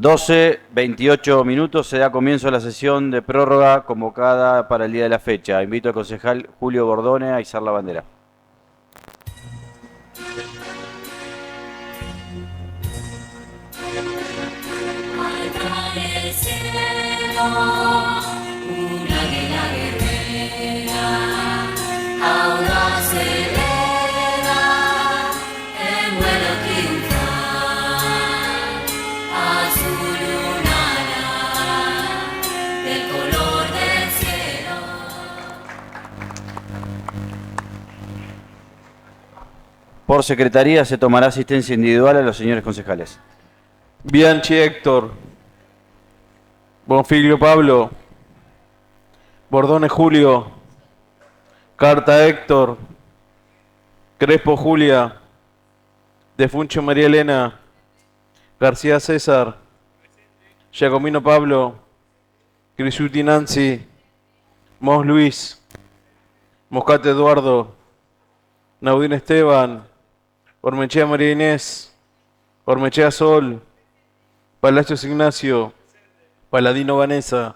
12:28 se da comienzo a la sesión de prórroga convocada para el día de la fecha. Invito al concejal Julio Bordone a izar la bandera. Por secretaría se tomará asistencia individual a los señores concejales. Bianchi Héctor. Bonfiglio Pablo. Bordone Julio. Carta Héctor. Crespo Julia. Defuncho María Elena. García César. Giacomino Pablo. Crisuti Nancy. Mos Luis. Moscate Eduardo. Naudín Esteban. Ormechea María Inés. Ormechea Sol. Palacios Ignacio. Paladino Vanessa.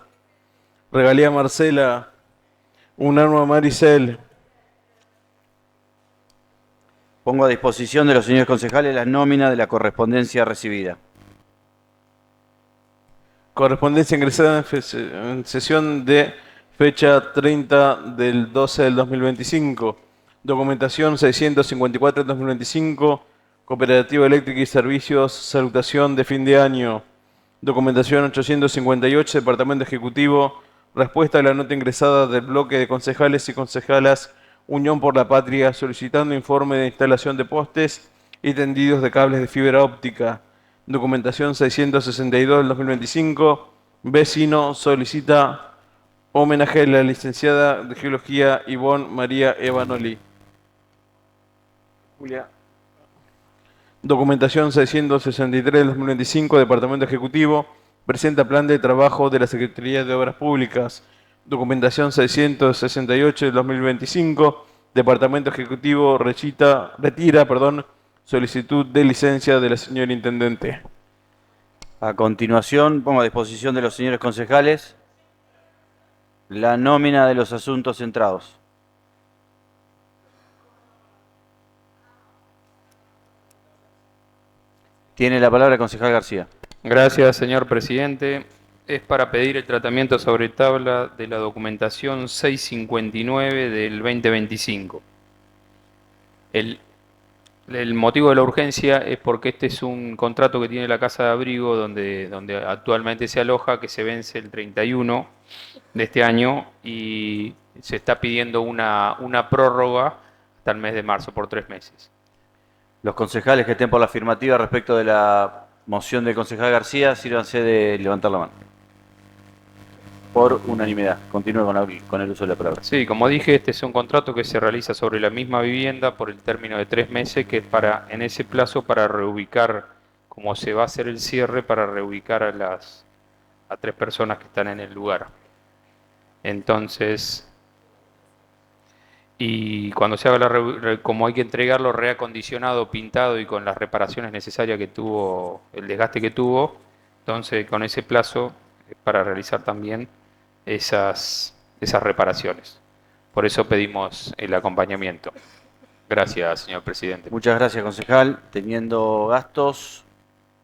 Regalía Marcela. Unanua Maricel. Pongo a disposición de los señores concejales la nómina de la correspondencia recibida. Correspondencia ingresada en sesión de fecha 30 del 12 del 2025. Documentación 654 del 2025. Cooperativa Eléctrica y Servicios, salutación de fin de año. Documentación 858, Departamento Ejecutivo. Respuesta a la nota ingresada del bloque de concejales y concejalas Unión por la Patria, solicitando informe de instalación de postes y tendidos de cables de fibra óptica. Documentación 662 del 2025. Vecino solicita homenaje a la licenciada de Geología Ivonne María Evanoli. Julia. Documentación 663 del 2025, Departamento Ejecutivo, presenta plan de trabajo de la Secretaría de Obras Públicas. Documentación 668 del 2025, Departamento Ejecutivo retira, solicitud de licencia de la señora Intendente. A continuación, pongo a disposición de los señores concejales la nómina de los asuntos centrados. Tiene la palabra el concejal García. Gracias, señor presidente. Es para pedir el tratamiento sobre tabla de la documentación 659 del 2025. El motivo de la urgencia es porque este es un contrato que tiene la Casa de Abrigo donde actualmente se aloja, que se vence el 31 de este año y se está pidiendo una prórroga hasta el mes de marzo por 3 meses. Los concejales que estén por la afirmativa respecto de la moción del concejal García, sírvanse de levantar la mano. Por unanimidad. Continúe con el uso de la palabra. Sí, como dije, este es un contrato que se realiza sobre la misma vivienda por el término de 3 meses, que es en ese plazo para reubicar, como se va a hacer el cierre, para reubicar a 3 personas que están en el lugar. Entonces, y cuando se haga como hay que entregarlo reacondicionado, pintado y con las reparaciones necesarias que tuvo, el desgaste que tuvo, entonces con ese plazo es para realizar también esas reparaciones. Por eso pedimos el acompañamiento. Gracias, señor presidente. Muchas gracias, concejal. Teniendo gastos,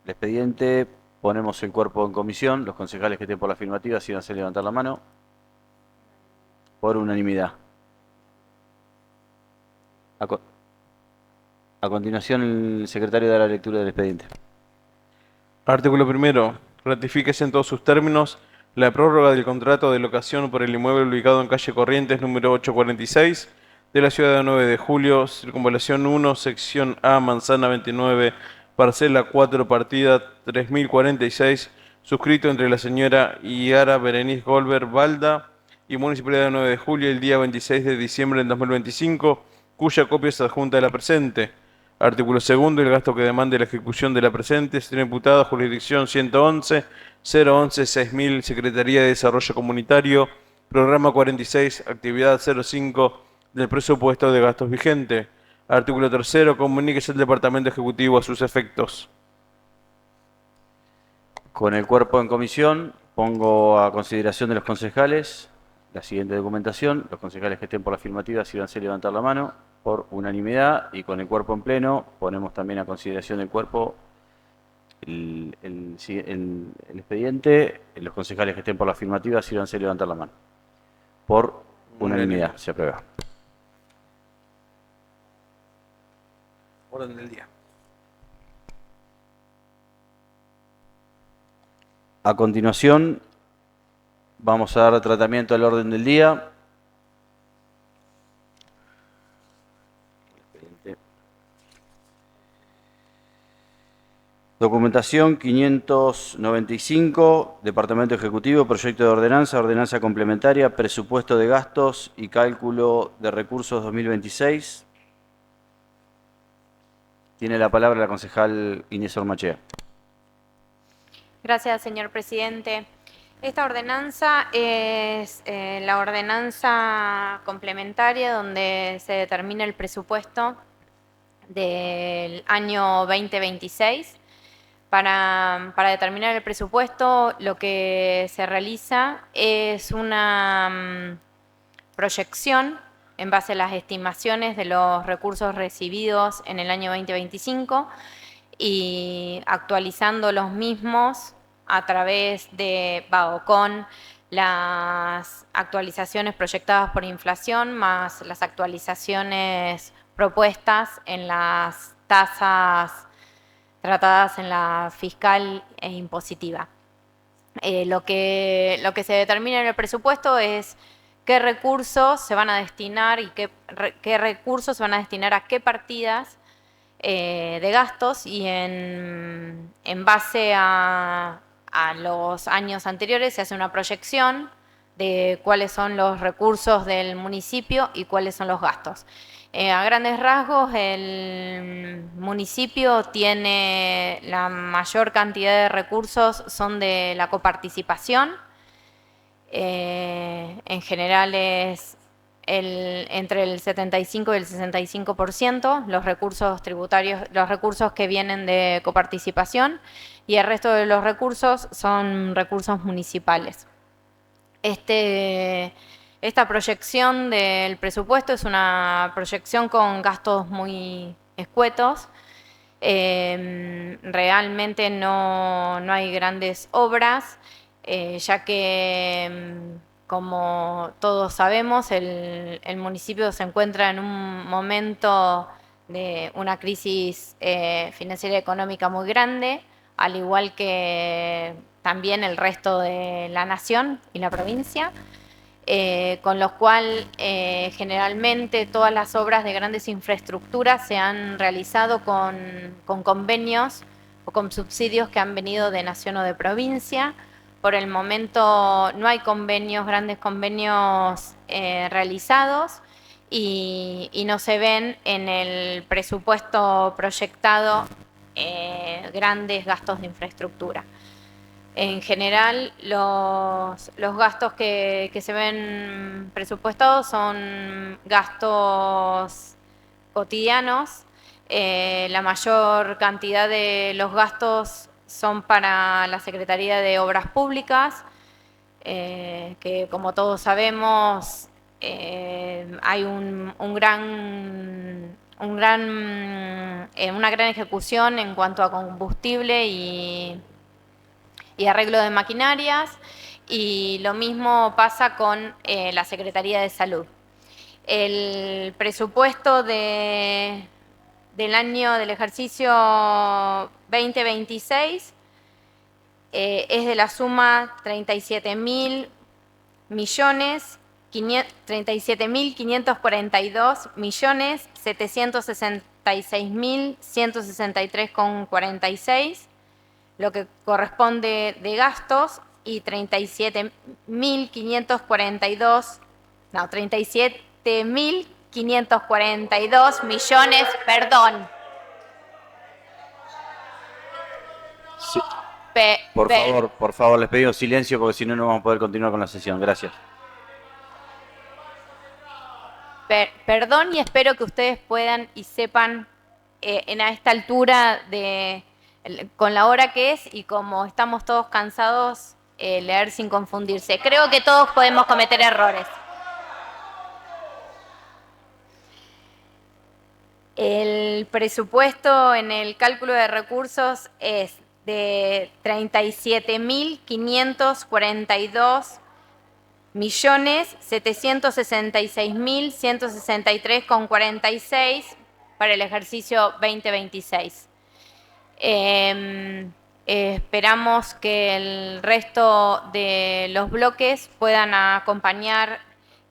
el expediente, ponemos el cuerpo en comisión. Los concejales que estén por la afirmativa, sírvanse a levantar la mano. Por unanimidad. A continuación, el secretario dará la lectura del expediente. Artículo primero. Ratifíquese en todos sus términos la prórroga del contrato de locación por el inmueble ubicado en calle Corrientes, número 846, de la ciudad de 9 de julio, circunvalación 1, sección A, manzana 29, parcela 4, partida 3046, suscrito entre la señora Iara Berenice Goldberg Balda y Municipalidad de 9 de julio el día 26 de diciembre del 2025, cuya copia es adjunta a la presente. Artículo segundo. El gasto que demande la ejecución de la presente será imputado a jurisdicción 111-011-6000, Secretaría de Desarrollo Comunitario, programa 46, actividad 05 del presupuesto de gastos vigente. Artículo tercero. Comuníquese el Departamento Ejecutivo a sus efectos. Con el cuerpo en comisión, pongo a consideración de los concejales la siguiente documentación. Los concejales que estén por la afirmativa, sírvanse a levantar la mano por unanimidad. Y con el cuerpo en pleno, ponemos también a consideración del cuerpo el expediente. Los concejales que estén por la afirmativa, sírvanse a levantar la mano. Por unanimidad, se aprueba. Orden del día. A continuación, vamos a dar tratamiento al orden del día. Documentación 595, Departamento Ejecutivo, Proyecto de Ordenanza, Ordenanza Complementaria, Presupuesto de Gastos y Cálculo de Recursos 2026. Tiene la palabra la concejal Inés Ormachea. Gracias, señor presidente. Esta ordenanza es la ordenanza complementaria donde se determina el presupuesto del año 2026. Para determinar el presupuesto, lo que se realiza es una proyección en base a las estimaciones de los recursos recibidos en el año 2025 y actualizando los mismos a través de con las actualizaciones proyectadas por inflación más las actualizaciones propuestas en las tasas tratadas en la fiscal e impositiva. Lo que se determina en el presupuesto es qué recursos se van a destinar y qué recursos se van a destinar a qué partidas de gastos, y en base a los años anteriores se hace una proyección de cuáles son los recursos del municipio y cuáles son los gastos. A grandes rasgos, el municipio tiene la mayor cantidad de recursos, son de la coparticipación. En general es entre el 75 y el 65% los recursos tributarios, los recursos que vienen de coparticipación, y el resto de los recursos son recursos municipales. Esta proyección del presupuesto es una proyección con gastos muy escuetos. Realmente no hay grandes obras, ya que, como todos sabemos, el municipio se encuentra en un momento de una crisis financiera y económica muy grande, al igual que también el resto de la nación y la provincia. Con lo cual generalmente todas las obras de grandes infraestructuras se han realizado con convenios o con subsidios que han venido de nación o de provincia. Por el momento no hay grandes convenios realizados, y no se ven en el presupuesto proyectado grandes gastos de infraestructura. En general, los gastos que se ven presupuestados son gastos cotidianos. La mayor cantidad de los gastos son para la Secretaría de Obras Públicas, que, como todos sabemos, hay una gran ejecución en cuanto a combustible y arreglo de maquinarias, y lo mismo pasa con la Secretaría de Salud. El presupuesto del ejercicio 2026 es de la suma 37.542.766.163,46, lo que corresponde de gastos, y 37.542 millones, perdón. Sí. Por favor, les pedimos silencio porque si no, no vamos a poder continuar con la sesión. Gracias. Perdón, y espero que ustedes puedan y sepan a esta altura del con la hora que es y como estamos todos cansados, leer sin confundirse. Creo que todos podemos cometer errores. El presupuesto en el cálculo de recursos es de 37.542.766.163,46 para el ejercicio 2026. Esperamos que el resto de los bloques puedan acompañar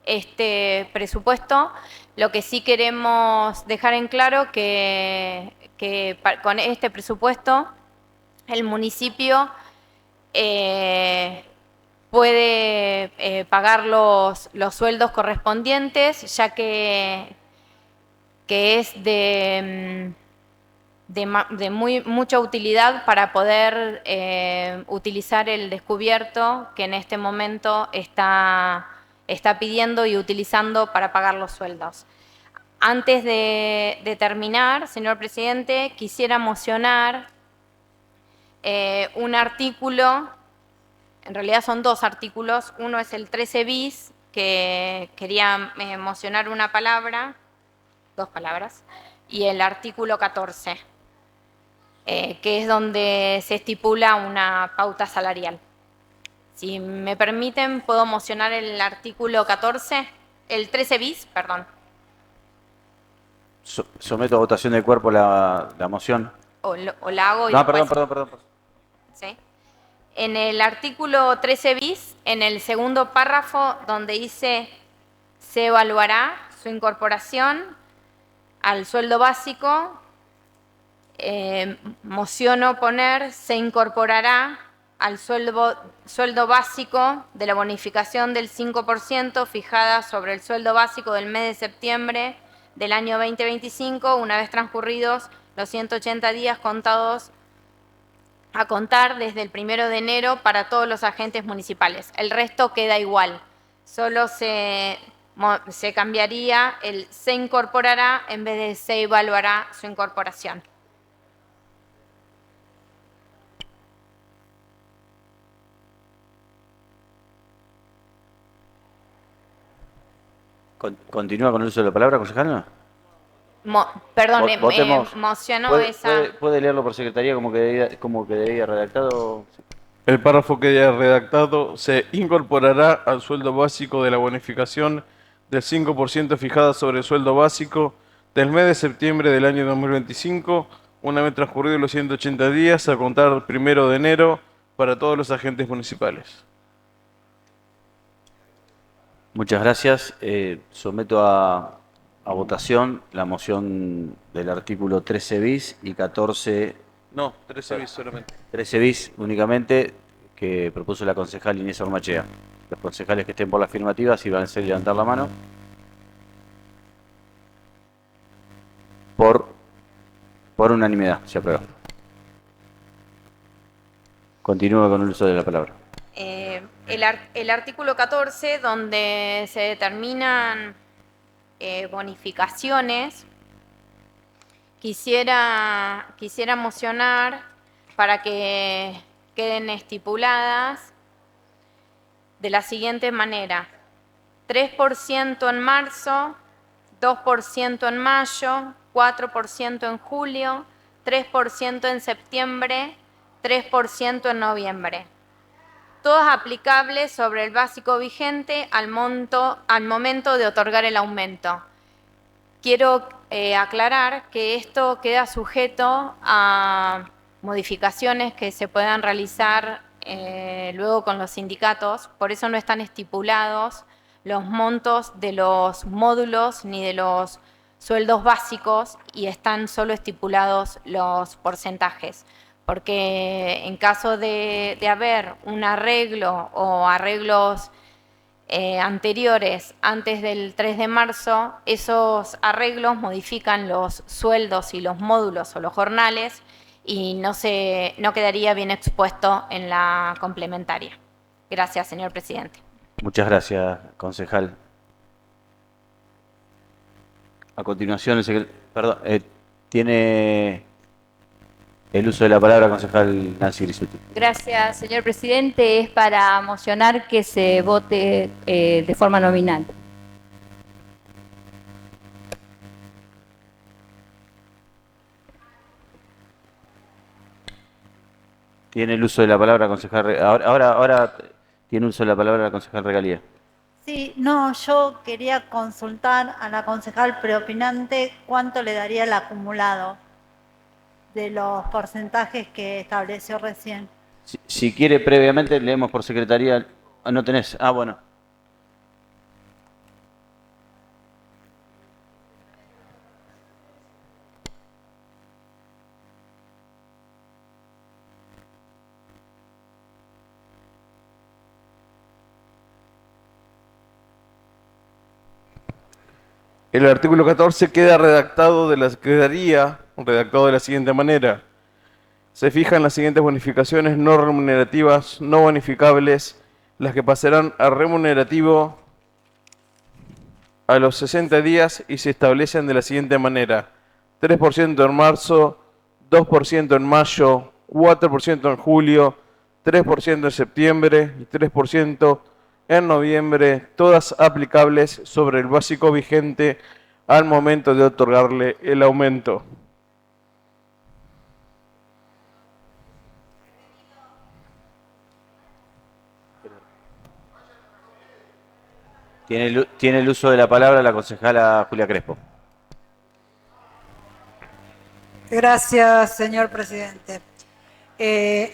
este presupuesto. Lo que sí queremos dejar en claro que con este presupuesto el municipio puede pagar los sueldos correspondientes, ya que es de mucha utilidad para poder utilizar el descubierto que en este momento está pidiendo y utilizando para pagar los sueldos. Antes de terminar, señor presidente, quisiera mocionar un artículo, en realidad son dos artículos, uno es el 13 bis, que quería mocionar una palabra, dos palabras, y el artículo 14, que es donde se estipula una pauta salarial. Si me permiten, puedo mocionar el artículo 14, el 13 bis, perdón. Someto a votación del cuerpo la moción. O la hago y No, después... perdón. ¿Sí? En el artículo 13 bis, en el segundo párrafo, donde dice se evaluará su incorporación al sueldo básico, mociono poner se incorporará al sueldo básico de la bonificación del 5% fijada sobre el sueldo básico del mes de septiembre del año 2025, una vez transcurridos los 180 días contados a contar desde el 1 de enero para todos los agentes municipales. El resto queda igual, solo se cambiaría el se incorporará en vez de se evaluará su incorporación. ¿Continúa con el uso de la palabra, concejal? Perdón, Votemos. mocionó esa... ¿Puede leerlo por secretaría como que debía redactado? El párrafo que ya redactado se incorporará al sueldo básico de la bonificación del 5% fijada sobre el sueldo básico del mes de septiembre del año 2025, una vez transcurridos los 180 días a contar del 1 de enero para todos los agentes municipales. Muchas gracias. Someto a votación la moción del artículo 13 bis y 14... No, 13 bis solamente. 13 bis únicamente, que propuso la concejal Inés Ormachea. Los concejales que estén por la afirmativa, si van a hacer levantar la mano. Por unanimidad, se aprueba. Continúa con el uso de la palabra. El artículo 14, donde se determinan bonificaciones, quisiera mocionar para que queden estipuladas de la siguiente manera: 3% en marzo, 2% en mayo, 4% en julio, 3% en septiembre, 3% en noviembre. Todas aplicables sobre el básico vigente al momento de otorgar el aumento. Quiero aclarar que esto queda sujeto a modificaciones que se puedan realizar luego con los sindicatos, por eso no están estipulados los montos de los módulos ni de los sueldos básicos y están solo estipulados los porcentajes. Porque en caso de haber un arreglo o arreglos anteriores antes del 3 de marzo, esos arreglos modifican los sueldos y los módulos o los jornales y no quedaría bien expuesto en la complementaria. Gracias, señor presidente. Muchas gracias, concejal. A continuación, tiene El uso de la palabra, concejal Nancy Grisutto. Gracias, señor presidente. Es para mocionar que se vote de forma nominal. Tiene el uso de la palabra, concejal. Ahora tiene uso de la palabra la concejal Regalía. Sí, no, yo quería consultar a la concejal preopinante cuánto le daría el acumulado de los porcentajes que estableció recién. Si quiere, previamente leemos por secretaría. No tenés. Ah, bueno. El artículo 14 queda redactado de la Secretaría, redactado de la siguiente manera. Se fijan las siguientes bonificaciones no remunerativas, no bonificables, las que pasarán a remunerativo a los 60 días y se establecen de la siguiente manera. 3% en marzo, 2% en mayo, 4% en julio, 3% en septiembre y 3% en noviembre, todas aplicables sobre el básico vigente al momento de otorgarle el aumento. Tiene el uso de la palabra la concejala Julia Crespo. Gracias, señor presidente.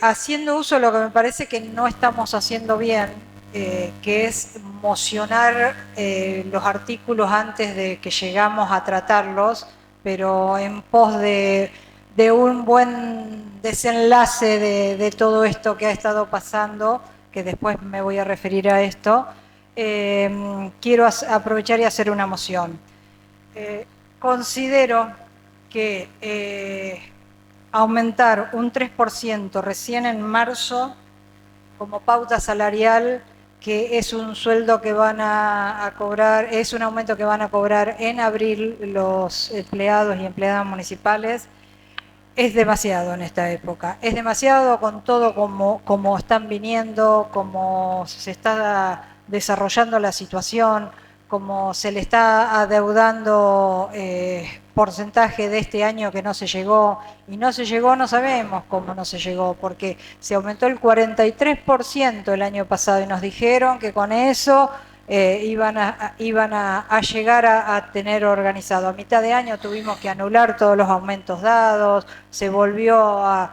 Haciendo uso de lo que me parece que no estamos haciendo bien, que es mocionar los artículos antes de que llegamos a tratarlos, pero en pos de un buen desenlace de todo esto que ha estado pasando, que después me voy a referir a esto, quiero aprovechar y hacer una moción. Considero que aumentar un 3% recién en marzo como pauta salarial, que es un sueldo que van a cobrar, es un aumento que van a cobrar en abril los empleados y empleadas municipales, es demasiado en esta época. Es demasiado con todo como están viniendo, como se está desarrollando la situación, como se le está adeudando porcentaje de este año que no se llegó, y no se llegó, no sabemos cómo no se llegó, porque se aumentó el 43% el año pasado y nos dijeron que con eso iban a llegar a tener organizado. A mitad de año tuvimos que anular todos los aumentos dados, se volvió a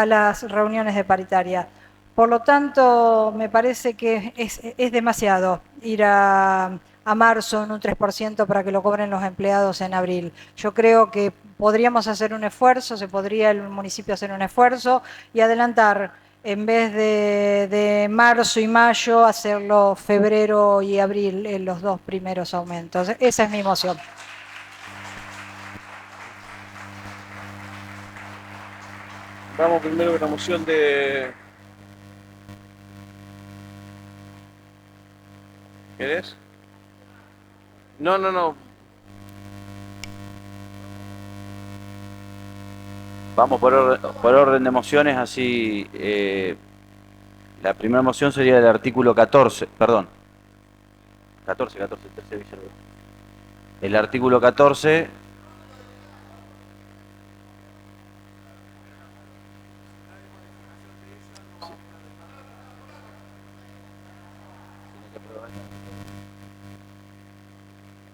las reuniones de paritaria. Por lo tanto, me parece que es demasiado ir a marzo en un 3% para que lo cobren los empleados en abril. Yo creo que podríamos hacer un esfuerzo, podría el municipio hacer un esfuerzo y adelantar, en vez de marzo y mayo, hacerlo febrero y abril en los dos primeros aumentos. Esa es mi moción. Vamos primero con la moción de... ¿Querés? No. Vamos por orden de mociones, así. La primera moción sería del artículo 14, perdón. 14, tercer Villalobos. El artículo 14.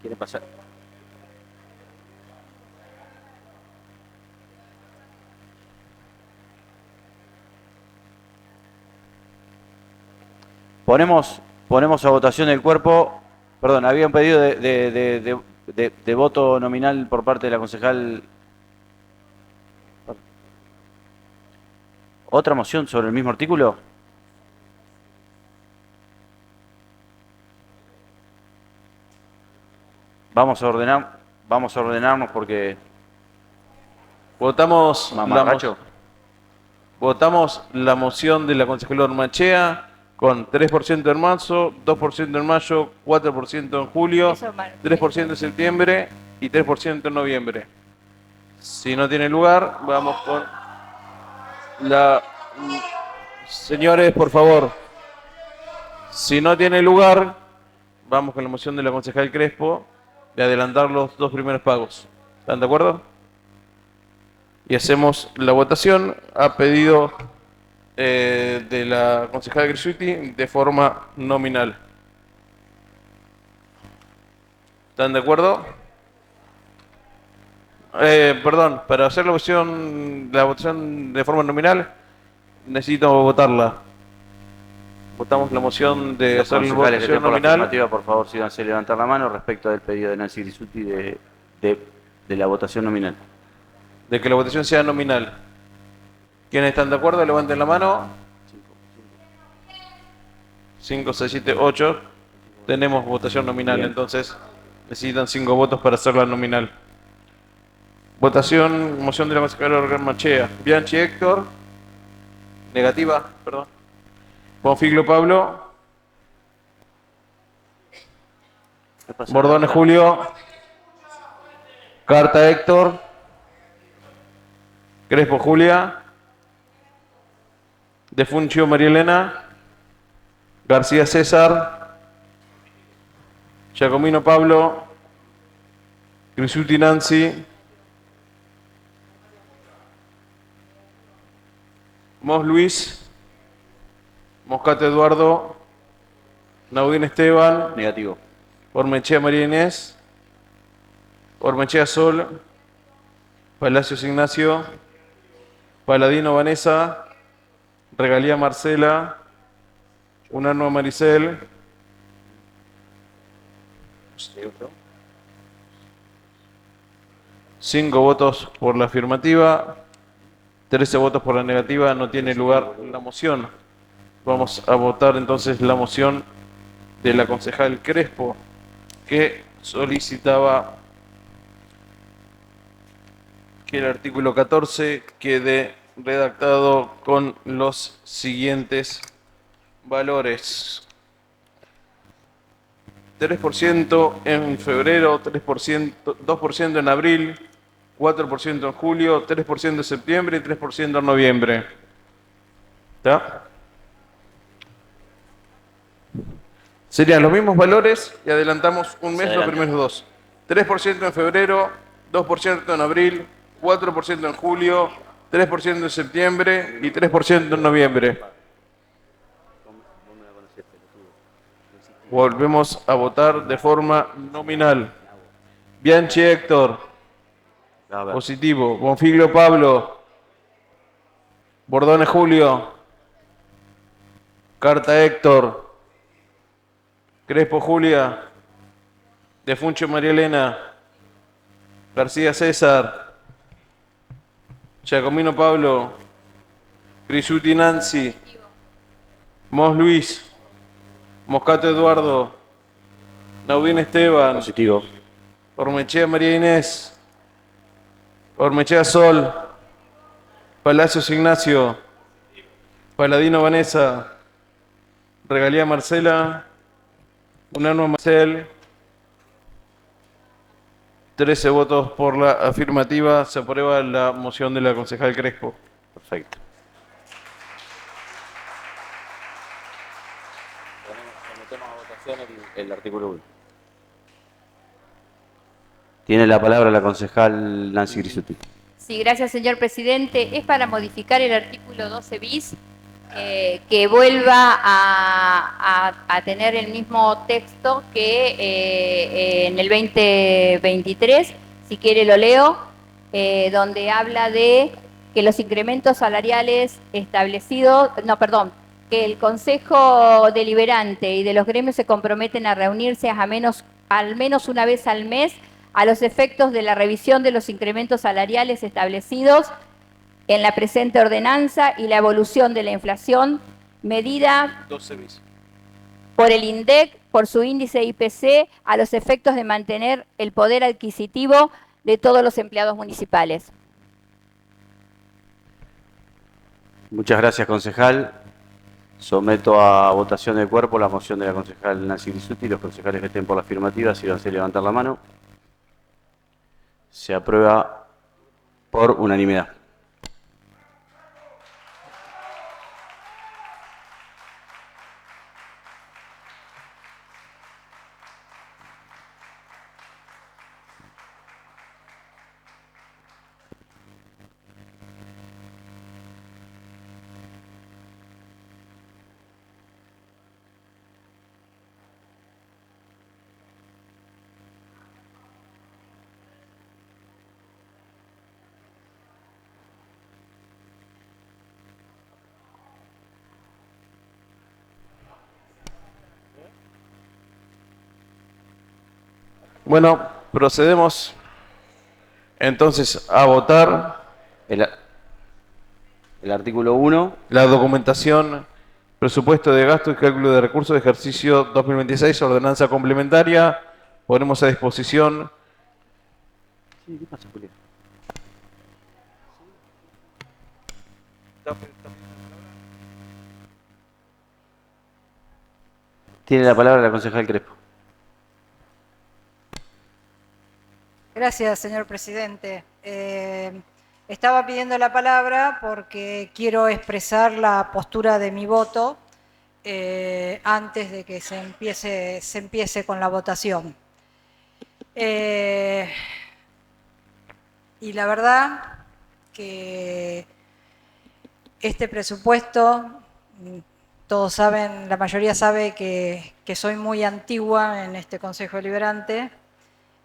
¿Quiere pasar? Ponemos a votación el cuerpo. Perdón, había un pedido de voto nominal por parte de la concejal. ¿Otra moción sobre el mismo artículo? Vamos a ordenarnos porque... Votamos Mamarracho. Votamos la moción de la concejala Ormachea con 3% en marzo, 2% en mayo, 4% en julio, 3% en septiembre y 3% en noviembre. Si no tiene lugar, vamos con Señores, por favor, si no tiene lugar, vamos con la moción de la concejal Crespo de adelantar los 2 primeros pagos. ¿Están de acuerdo? Y hacemos la votación a pedido de la concejal Grisuti de forma nominal. ¿Están de acuerdo? Perdón, para hacer la votación de forma nominal, necesito votarla. Votamos la moción de Los hacer la concejales que votación estén por la nominal. afirmativa, por favor, síganse levantar la mano respecto del pedido de Nancy Grisuti de la votación nominal. De que la votación sea nominal. ¿Quiénes están de acuerdo? Levanten la mano. 5, 6, 7, 8. Tenemos votación nominal, Bien. entonces necesitan 5 votos para hacerla nominal. Votación, moción de la concejala Organ Machea. Bianchi Héctor. Negativa, perdón. Bonfiglio Pablo. Bordone Julio. Carta Héctor. Crespo Julia. De Funchio María Elena. García César. Giacomino Pablo. Grisuti Nancy. Mos Luis. Moscato Eduardo. Naudín Esteban. Negativo. Ormechea María Inés. Ormechea Sol. Palacios Ignacio. Paladino Vanessa. Regalía Marcela. Unanua Maricel. 5 votos por la afirmativa. 13 votos por la negativa. No tiene lugar la moción. Vamos a votar entonces la moción de la concejal Crespo, que solicitaba que el artículo 14 quede redactado con los siguientes valores: 3% en febrero, 3%, 2% en abril, 4% en julio, 3% en septiembre y 3% en noviembre. ¿Está? Serían los mismos valores y adelantamos un mes los primeros 2. 3% en febrero, 2% en abril, 4% en julio, 3% en septiembre y 3% en noviembre. Volvemos a votar de forma nominal. Bianchi Héctor. Positivo. Bonfiglio Pablo. Bordone Julio. Carta Héctor. Crespo Julia. De Funcho María Elena. García César. Giacomino Pablo. Grisuti Nancy. Mos Luis. Moscato Eduardo. Naudín Esteban. Positivo. Ormechea María Inés. Ormechea Sol. Palacios Ignacio. Paladino Vanessa. Regalía Marcela. Unanua Marcel. 13 votos por la afirmativa. Se aprueba la moción de la concejal Crespo. Perfecto. Sometemos a votación el artículo 1. Tiene la palabra la concejal Nancy Grisuti. Sí, gracias, señor presidente. Es para modificar el artículo 12 bis, que vuelva a tener el mismo texto que en el 2023. Si quiere lo leo, donde habla de que los incrementos salariales establecidos, que el Consejo Deliberante y de los gremios se comprometen a reunirse al menos una vez al mes a los efectos de la revisión de los incrementos salariales establecidos en la presente ordenanza y la evolución de la inflación medida 12 bis. por el INDEC, por su índice IPC, a los efectos de mantener el poder adquisitivo de todos los empleados municipales. Muchas gracias, concejal. Someto a votación del cuerpo la moción de la concejal Nancy Grisuti. Los concejales que estén por la afirmativa, síganse levantar la mano. Se aprueba por unanimidad. Bueno, procedemos entonces a votar El artículo 1. la documentación, presupuesto de gasto y cálculo de recursos de ejercicio 2026, ordenanza complementaria. Ponemos a disposición. Sí, ¿qué pasa, Julián? Tiene la palabra la concejal Crespo. Gracias, señor presidente. Estaba pidiendo la palabra porque quiero expresar la postura de mi voto antes de que se empiece con la votación. Y la verdad que este presupuesto, todos saben, la mayoría sabe que soy muy antigua en este Consejo Deliberante.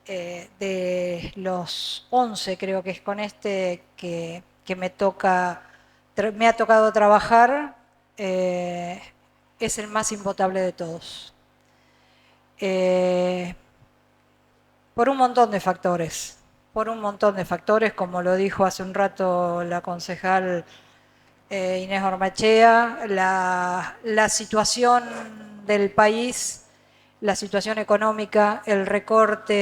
De los 11 creo que es con este que me ha tocado trabajar, es el más invotable de todos. Por un montón de factores, como lo dijo hace un rato la concejal Inés Ormachea, la situación del país, la situación económica, el recorte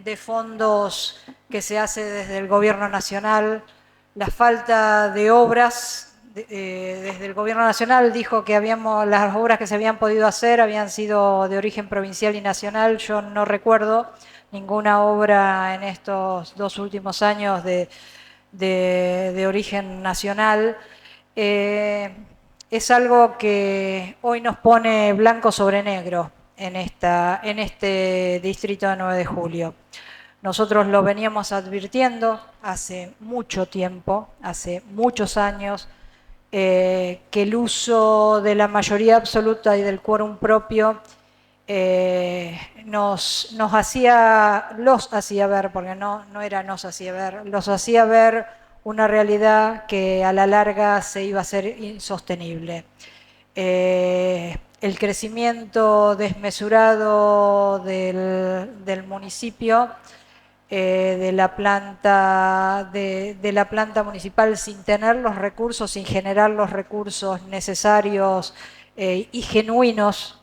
de fondos que se hace desde el Gobierno Nacional, la falta de obras. Desde el Gobierno Nacional dijo que las obras que se habían podido hacer habían sido de origen provincial y nacional. Yo no recuerdo ninguna obra en estos 2 últimos años de origen nacional. Es algo que hoy nos pone blanco sobre negro en este distrito de 9 de julio. Nosotros lo veníamos advirtiendo hace mucho tiempo, hace muchos años, que el uso de la mayoría absoluta y del quórum propio los hacía ver, porque los hacía ver una realidad que a la larga se iba a hacer insostenible. El crecimiento desmesurado del municipio, de la planta municipal sin tener los recursos, sin generar los recursos necesarios y genuinos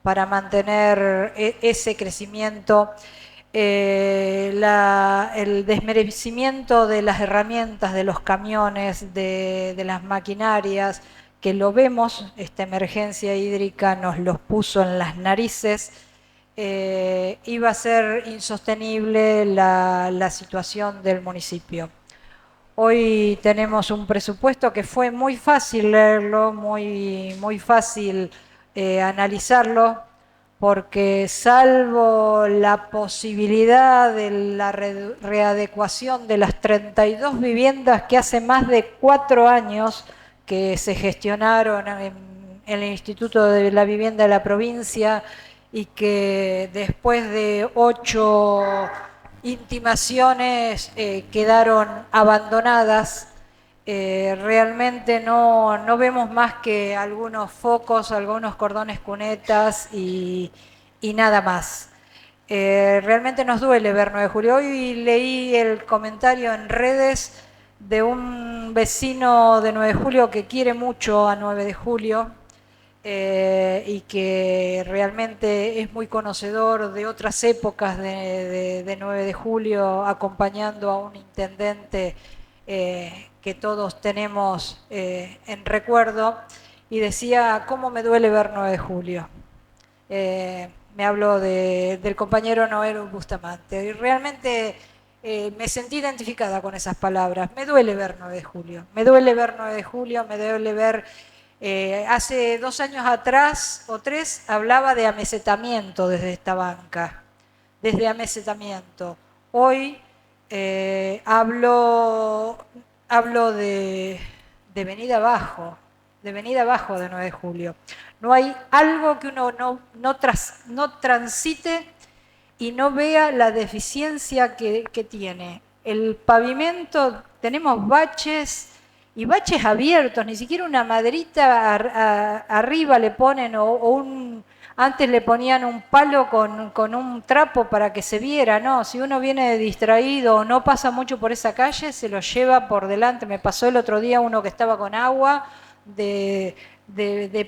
para mantener ese crecimiento. El desmerecimiento de las herramientas, de los camiones, de las maquinarias, que lo vemos, esta emergencia hídrica nos los puso en las narices. Iba a ser insostenible la situación del municipio. Hoy tenemos un presupuesto que fue muy fácil leerlo, muy fácil analizarlo, porque salvo la posibilidad de la readecuación de las 32 viviendas que hace más de 4 años que se gestionaron en el Instituto de la Vivienda de la provincia, y que después de 8 intimaciones quedaron abandonadas, realmente no vemos más que algunos focos, algunos cordones cunetas y nada más. Realmente nos duele ver 9 de julio. Hoy leí el comentario en redes de un vecino de 9 de julio que quiere mucho a 9 de julio, y que realmente es muy conocedor de otras épocas de 9 de julio, acompañando a un intendente que todos tenemos en recuerdo, y decía: ¿cómo me duele ver 9 de julio? Me hablo del compañero Noel Bustamante, y realmente me sentí identificada con esas palabras. Me duele ver 9 de julio, me duele ver 9 de julio, me duele ver... hace 2 años atrás o 3 hablaba de amesetamiento desde esta banca, desde amesetamiento. Hoy hablo de venida abajo, de 9 de julio. No hay algo que uno no transite y no vea la deficiencia que tiene. El pavimento, tenemos baches, y baches abiertos, ni siquiera una maderita arriba le ponen, o Antes le ponían un palo con un trapo para que se viera, ¿no? Si uno viene distraído o no pasa mucho por esa calle, se lo lleva por delante. Me pasó el otro día uno que estaba con agua de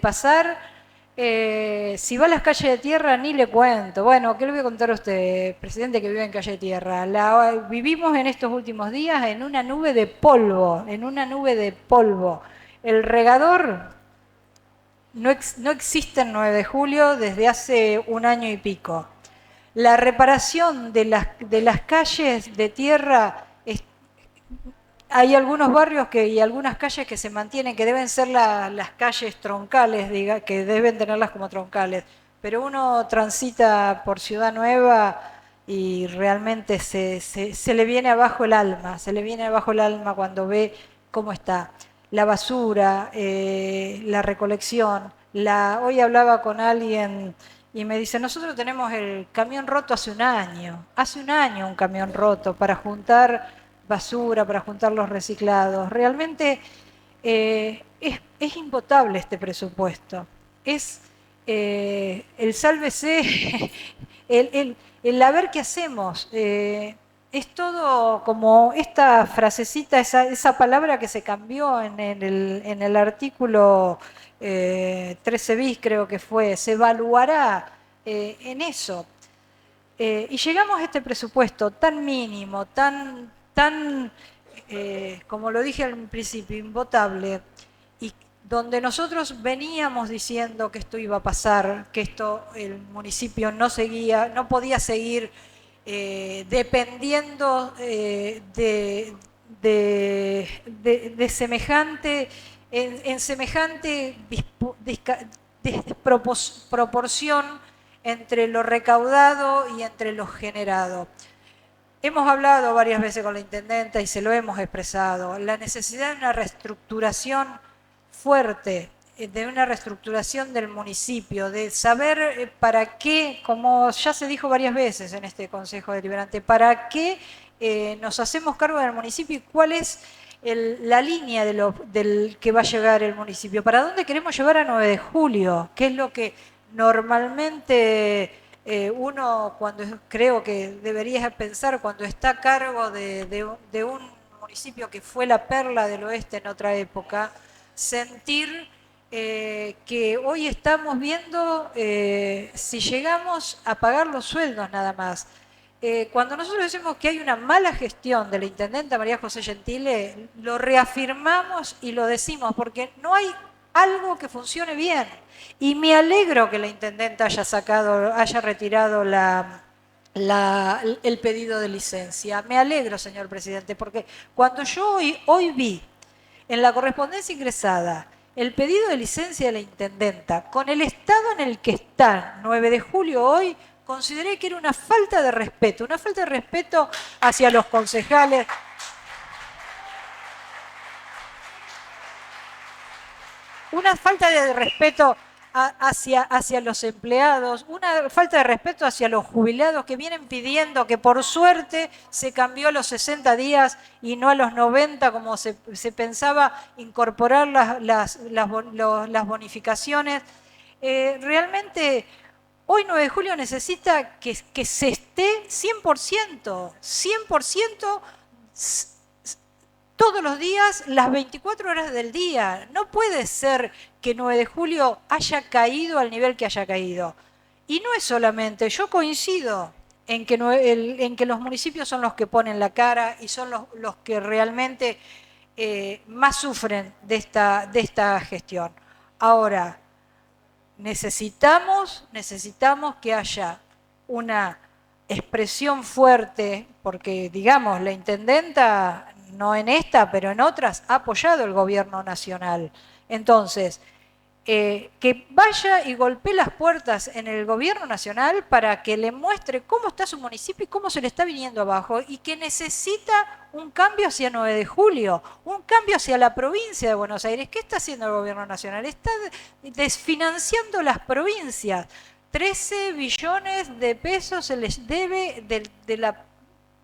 pasar. Si va a las calles de tierra, ni le cuento. Bueno, ¿qué le voy a contar a usted, presidente, que vive en calle de tierra? Vivimos en estos últimos días en una nube de polvo, El regador no existe en 9 de julio desde hace un año y pico. La reparación de las calles de tierra, hay algunos barrios y algunas calles que se mantienen, que deben ser las calles troncales, que deben tenerlas como troncales, pero uno transita por Ciudad Nueva y realmente se le viene abajo el alma, cuando ve cómo está. La basura, la recolección. Hoy hablaba con alguien y me dice, nosotros tenemos el camión roto hace un año un camión roto para juntar basura, para juntar los reciclados. Realmente es impotable este presupuesto. Es el sálvese, el a ver qué hacemos. Es todo como esta frasecita, esa palabra que se cambió en el artículo 13 bis, creo que fue, se evaluará en eso. Y llegamos a este presupuesto tan mínimo, tan como lo dije al principio, invotable, y donde nosotros veníamos diciendo que esto iba a pasar, que el municipio no podía seguir dependiendo de semejante, en semejante proporción entre lo recaudado y entre lo generado. Hemos hablado varias veces con la intendenta y se lo hemos expresado, la necesidad de una reestructuración fuerte, de una reestructuración del municipio, de saber para qué, como ya se dijo varias veces en este Consejo Deliberante, para qué nos hacemos cargo del municipio y cuál es la línea del que va a llegar el municipio, para dónde queremos llevar a 9 de julio, qué es lo que normalmente uno, creo que debería pensar cuando está a cargo de un municipio que fue la perla del oeste en otra época, sentir que hoy estamos viendo si llegamos a pagar los sueldos nada más. Cuando nosotros decimos que hay una mala gestión de la intendenta María José Gentile, lo reafirmamos y lo decimos porque no hay algo que funcione bien. Y me alegro que la intendenta haya retirado el pedido de licencia. Me alegro, señor presidente, porque cuando yo hoy vi en la correspondencia ingresada el pedido de licencia de la intendenta, con el estado en el que está 9 de julio hoy, consideré que era una falta de respeto hacia los concejales. Una falta de respeto hacia los empleados, una falta de respeto hacia los jubilados que vienen pidiendo que por suerte se cambió a los 60 días y no a los 90 como se pensaba incorporar las bonificaciones. Realmente hoy 9 de julio necesita que se esté 100%, todos los días, las 24 horas del día. No puede ser que 9 de julio haya caído al nivel que haya caído. Y no es solamente, yo coincido en que los municipios son los que ponen la cara y son los que realmente más sufren de esta gestión. Ahora, necesitamos que haya una expresión fuerte, porque digamos, la intendenta, no en esta, pero en otras, ha apoyado el gobierno nacional. Entonces, que vaya y golpee las puertas en el gobierno nacional para que le muestre cómo está su municipio y cómo se le está viniendo abajo, y que necesita un cambio hacia 9 de julio, un cambio hacia la provincia de Buenos Aires. ¿Qué está haciendo el gobierno nacional? Está desfinanciando las provincias. 13 billones de pesos se les debe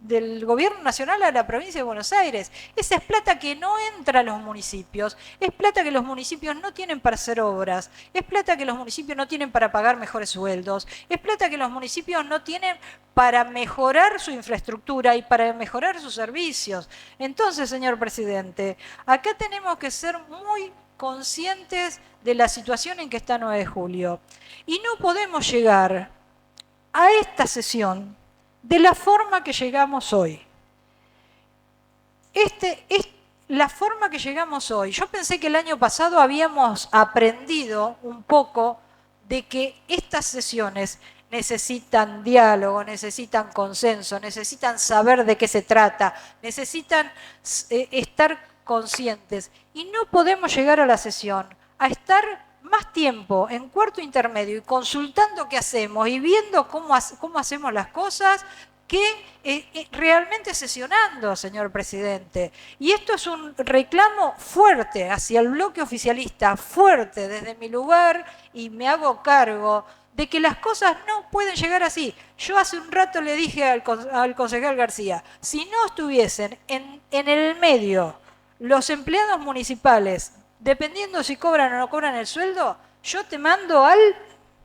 del gobierno nacional a la provincia de Buenos Aires. Esa es plata que no entra a los municipios, es plata que los municipios no tienen para hacer obras, es plata que los municipios no tienen para pagar mejores sueldos, es plata que los municipios no tienen para mejorar su infraestructura y para mejorar sus servicios. Entonces, señor presidente, acá tenemos que ser muy conscientes de la situación en que está 9 de julio. Y no podemos llegar a esta sesión de la forma que llegamos hoy. La forma que llegamos hoy. Yo pensé que el año pasado habíamos aprendido un poco de que estas sesiones necesitan diálogo, necesitan consenso, necesitan saber de qué se trata, necesitan estar conscientes. Y no podemos llegar a la sesión a estar más tiempo en cuarto intermedio y consultando qué hacemos y viendo cómo hacemos las cosas que realmente sesionando, señor presidente. Y esto es un reclamo fuerte hacia el bloque oficialista, fuerte desde mi lugar, y me hago cargo de que las cosas no pueden llegar así. Yo hace un rato le dije al concejal García, si no estuviesen en el medio los empleados municipales, dependiendo si cobran o no cobran el sueldo, yo te mando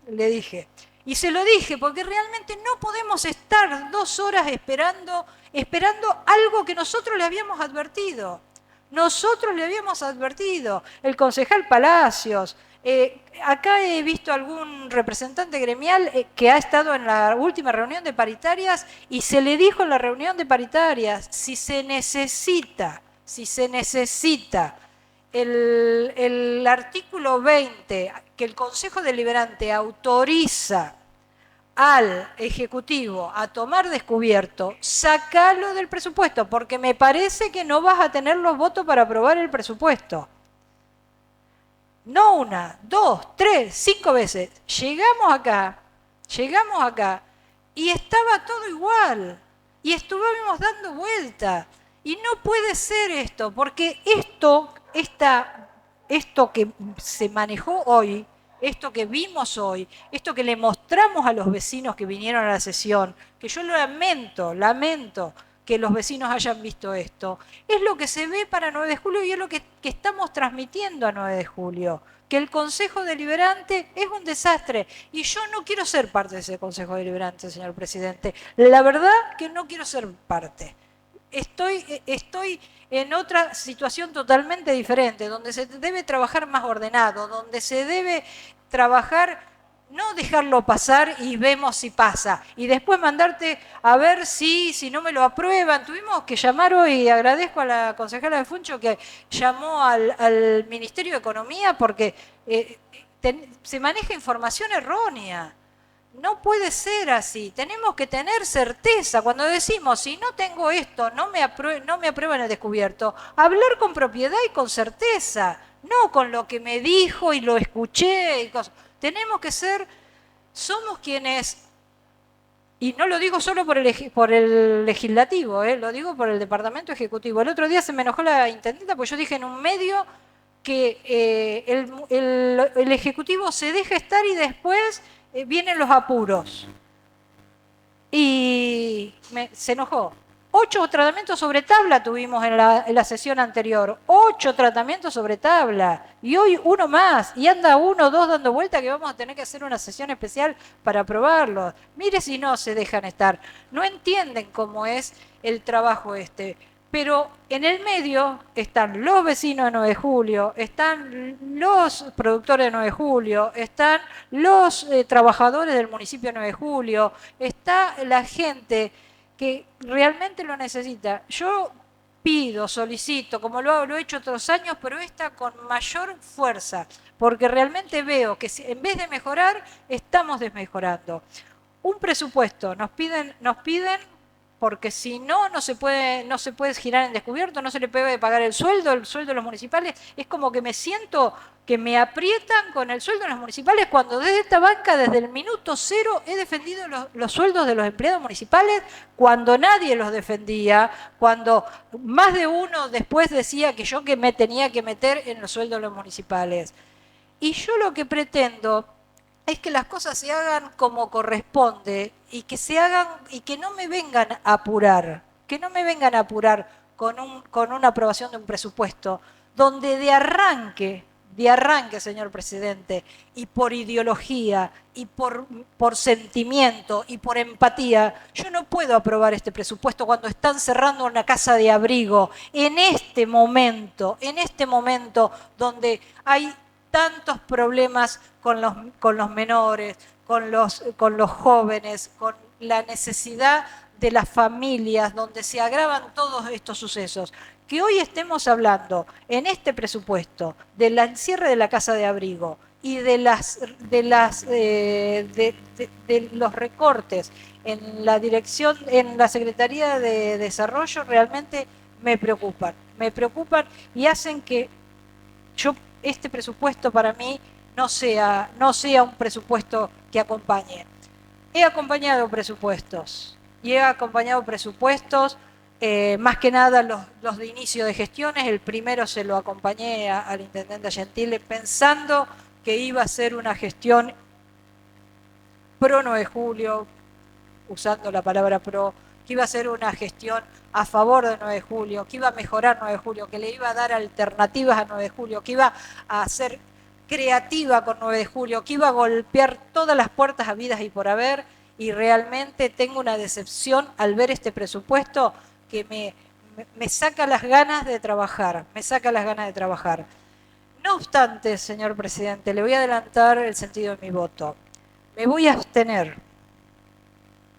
le dije. Y se lo dije, porque realmente no podemos estar 2 horas esperando algo que nosotros le habíamos advertido. Nosotros le habíamos advertido. El concejal Palacios, acá he visto algún representante gremial que ha estado en la última reunión de paritarias y se le dijo en la reunión de paritarias, si se necesita el artículo 20, que el Consejo Deliberante autoriza al Ejecutivo a tomar descubierto, sacalo del presupuesto, porque me parece que no vas a tener los votos para aprobar el presupuesto. No 1, 2, 3, 5 veces. Llegamos acá y estaba todo igual. Y estuvimos dando vuelta. Y no puede ser esto, porque esto que se manejó hoy, esto que vimos hoy, esto que le mostramos a los vecinos que vinieron a la sesión, que yo lamento que los vecinos hayan visto esto, es lo que se ve para 9 de julio y es lo que estamos transmitiendo a 9 de julio, que el Consejo Deliberante es un desastre. Y yo no quiero ser parte de ese Consejo Deliberante, señor presidente. La verdad que no quiero ser parte. Estoy en otra situación totalmente diferente, donde se debe trabajar más ordenado, donde se debe trabajar, no dejarlo pasar y vemos si pasa, y después mandarte a ver si no me lo aprueban. Tuvimos que llamar hoy, agradezco a la concejala de Funcho que llamó al Ministerio de Economía porque se maneja información errónea. No puede ser así, tenemos que tener certeza. Cuando decimos, si no tengo esto, no me aprueban el descubierto, hablar con propiedad y con certeza, no con lo que me dijo y lo escuché y cosas. Tenemos que somos quienes, y no lo digo solo por el legislativo, lo digo por el departamento ejecutivo. El otro día se me enojó la intendenta porque yo dije en un medio que el ejecutivo se deja estar y después vienen los apuros. Y se enojó. 8 tratamientos sobre tabla tuvimos en la sesión anterior. 8 tratamientos sobre tabla. Y hoy 1 más. Y anda 1 o 2 dando vuelta que vamos a tener que hacer una sesión especial para aprobarlos. Mire si no se dejan estar. No entienden cómo es el trabajo este. Pero en el medio están los vecinos de 9 de julio, están los productores de 9 de julio, están los trabajadores del municipio de 9 de julio, está la gente que realmente lo necesita. Yo solicito, como lo he hecho otros años, pero esta con mayor fuerza, porque realmente veo que en vez de mejorar, estamos desmejorando. Un presupuesto, nos piden porque si no se puede girar en descubierto, no se le puede pagar el sueldo de los municipales. Es como que me siento que me aprietan con el sueldo de los municipales cuando desde esta banca, desde el minuto 0, he defendido los sueldos de los empleados municipales cuando nadie los defendía, cuando más de uno después decía que yo me tenía que meter en los sueldos de los municipales. Y yo lo que pretendo es que las cosas se hagan como corresponde y que no me vengan a apurar. que no me vengan a apurar con una aprobación de un presupuesto donde de arranque, señor presidente, y por ideología, y por sentimiento, y por empatía, yo no puedo aprobar este presupuesto cuando están cerrando una casa de abrigo en este momento donde hay tantos problemas con los menores, con los jóvenes, con la necesidad de las familias, donde se agravan todos estos sucesos. Que hoy estemos hablando en este presupuesto del cierre de la casa de abrigo y de los recortes en la dirección, en la Secretaría de Desarrollo, realmente me preocupan y hacen que este presupuesto para mí no sea un presupuesto que acompañe. He acompañado presupuestos más que nada los de inicio de gestiones. El primero se lo acompañé al intendente Gentile pensando que iba a ser una gestión pro 9 de julio, usando la palabra pro, que iba a ser una gestión a favor de 9 de julio, que iba a mejorar 9 de julio, que le iba a dar alternativas a 9 de julio, que iba a ser creativa con 9 de julio, que iba a golpear todas las puertas habidas y por haber, y realmente tengo una decepción al ver este presupuesto que me saca las ganas de trabajar, No obstante, señor presidente, le voy a adelantar el sentido de mi voto. Me voy a abstener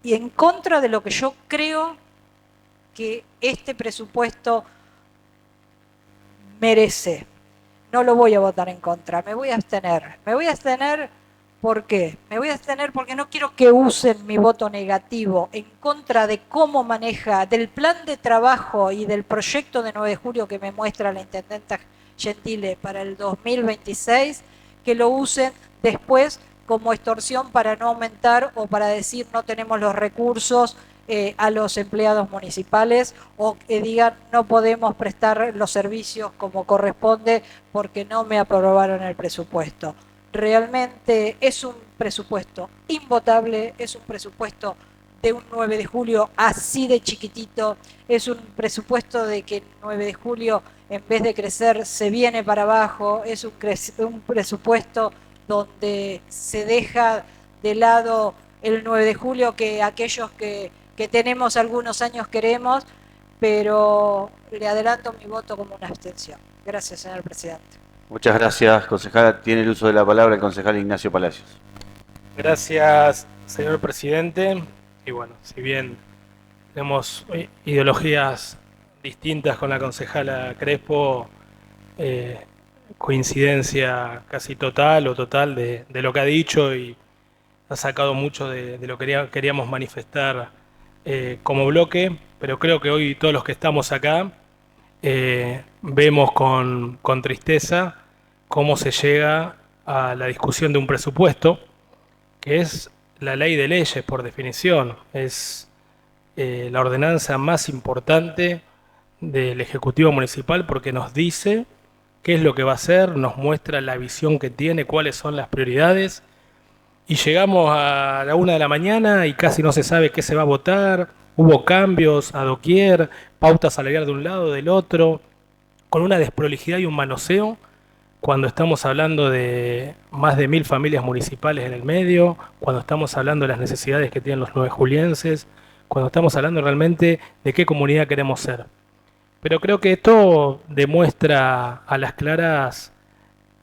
y en contra de lo que yo creo que este presupuesto merece. No lo voy a votar en contra, me voy a abstener. ¿Por qué? Me voy a abstener porque no quiero que usen mi voto negativo en contra de cómo maneja, del plan de trabajo y del proyecto de 9 de julio que me muestra la intendenta Gentile para el 2026, que lo usen después como extorsión para no aumentar o para decir no tenemos los recursos a los empleados municipales, o que digan no podemos prestar los servicios como corresponde porque no me aprobaron el presupuesto. Realmente es un presupuesto invotable, es un presupuesto de un 9 de julio así de chiquitito, es un presupuesto de que el 9 de julio en vez de crecer se viene para abajo, es un presupuesto donde se deja de lado el 9 de julio que aquellos que tenemos algunos años queremos, pero le adelanto mi voto como una abstención. Gracias, señor presidente. Muchas gracias, concejala. Tiene el uso de la palabra el concejal Ignacio Palacios. Gracias, señor presidente. Y bueno, si bien tenemos ideologías distintas con la concejala Crespo, coincidencia casi total de lo que ha dicho, y ha sacado mucho de lo que queríamos manifestar como bloque, pero creo que hoy todos los que estamos acá vemos con tristeza cómo se llega a la discusión de un presupuesto, que es la ley de leyes por definición, es la ordenanza más importante del Ejecutivo Municipal porque nos dice qué es lo que va a hacer, nos muestra la visión que tiene, cuáles son las prioridades, y llegamos a la 1 de la mañana y casi no se sabe qué se va a votar. Hubo cambios a doquier, pauta salarial de un lado, del otro, con una desprolijidad y un manoseo, cuando estamos hablando de más de 1000 familias municipales en el medio, cuando estamos hablando de las necesidades que tienen los nuevejulienses, cuando estamos hablando realmente de qué comunidad queremos ser. Pero creo que esto demuestra a las claras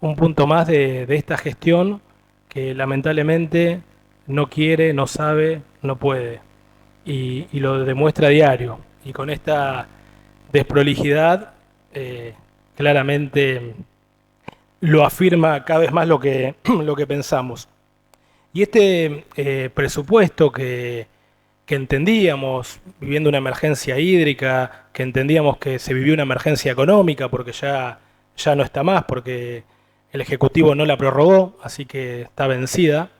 un punto más de esta gestión que lamentablemente no quiere, no sabe, no puede. Y lo demuestra a diario. Y con esta desprolijidad claramente lo afirma cada vez más lo que pensamos. Y este presupuesto que entendíamos, viviendo una emergencia hídrica, que entendíamos que se vivió una emergencia económica porque ya no está más, porque el Ejecutivo no la prorrogó, así que está vencida,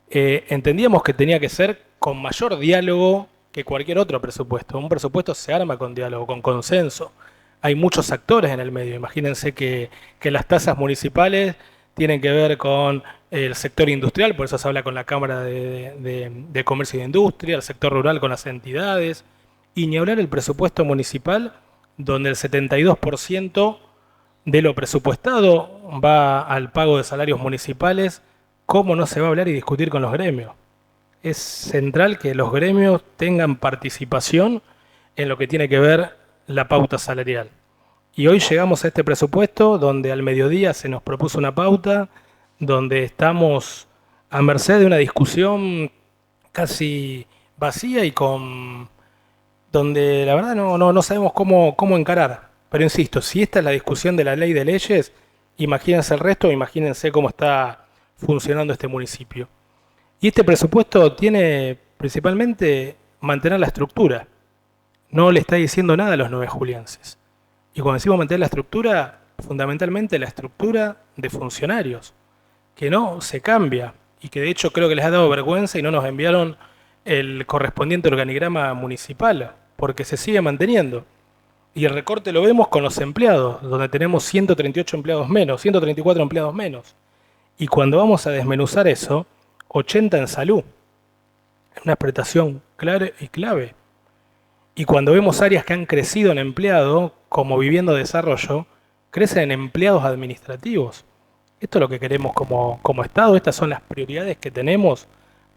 entendíamos que tenía que ser con mayor diálogo que cualquier otro presupuesto. Un presupuesto se arma con diálogo, con consenso. Hay muchos actores en el medio. Imagínense que las tasas municipales tienen que ver con el sector industrial, por eso se habla con la Cámara de Comercio y de Industria, el sector rural con las entidades, Y ni hablar el presupuesto municipal, donde el 72% de lo presupuestado va al pago de salarios municipales. ¿Cómo no se va a hablar y discutir con los gremios? Es central que los gremios tengan participación en lo que tiene que ver la pauta salarial. Y hoy llegamos a este presupuesto donde al mediodía se nos propuso una pauta, donde estamos a merced de una discusión casi vacía y donde la verdad no sabemos cómo encarar. Pero insisto, si esta es la discusión de la ley de leyes, imagínense el resto, imagínense cómo está funcionando este municipio. Y este presupuesto tiene principalmente mantener la estructura. No le está diciendo nada a los 9 julienses. Y cuando decimos mantener la estructura, fundamentalmente la estructura de funcionarios, que no se cambia y que de hecho creo que les ha dado vergüenza y no nos enviaron el correspondiente organigrama municipal, porque se sigue manteniendo. Y el recorte lo vemos con los empleados, donde tenemos 138 empleados menos, 134 empleados menos. Y cuando vamos a desmenuzar eso, 80 en salud. Una prestación clara y clave. Y cuando vemos áreas que han crecido en empleado, como vivienda de desarrollo, crecen en empleados administrativos. Esto es lo que queremos como Estado, estas son las prioridades que tenemos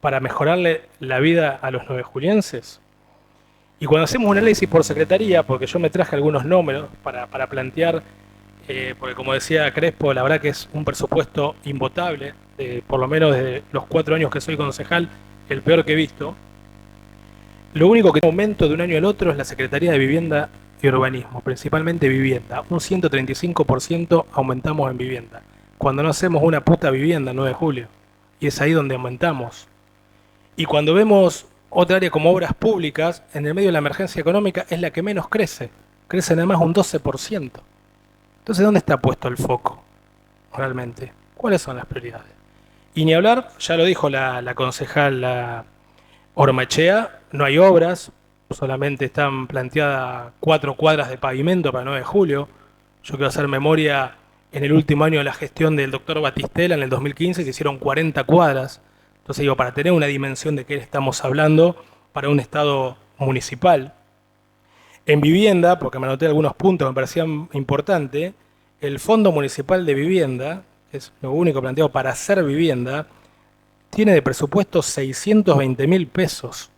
para mejorarle la vida a los 9 julienses. Y cuando hacemos un análisis por secretaría, porque yo me traje algunos números para plantear, porque como decía Crespo, la verdad que es un presupuesto invotable, por lo menos desde los 4 años que soy concejal, el peor que he visto. Lo único que aumento de un año al otro es la Secretaría de Vivienda y Urbanismo, principalmente vivienda. Un 135% aumentamos en vivienda, cuando no hacemos una puta vivienda el 9 de julio. Y es ahí donde aumentamos. Y cuando vemos otra área como obras públicas, en el medio de la emergencia económica es la que menos crece. Crece nada más un 12%. Entonces, ¿dónde está puesto el foco realmente? ¿Cuáles son las prioridades? Y ni hablar, ya lo dijo la concejal Ormachea, no hay obras, solamente están planteadas 4 cuadras de pavimento para el 9 de julio. Yo quiero hacer memoria, en el último año de la gestión del doctor Batistela, en el 2015, se hicieron 40 cuadras. Entonces digo, para tener una dimensión de qué estamos hablando para un Estado municipal. En vivienda, porque me anoté algunos puntos que me parecían importantes, el Fondo Municipal de Vivienda, que es lo único planteado para hacer vivienda, tiene de presupuesto 620.000 pesos.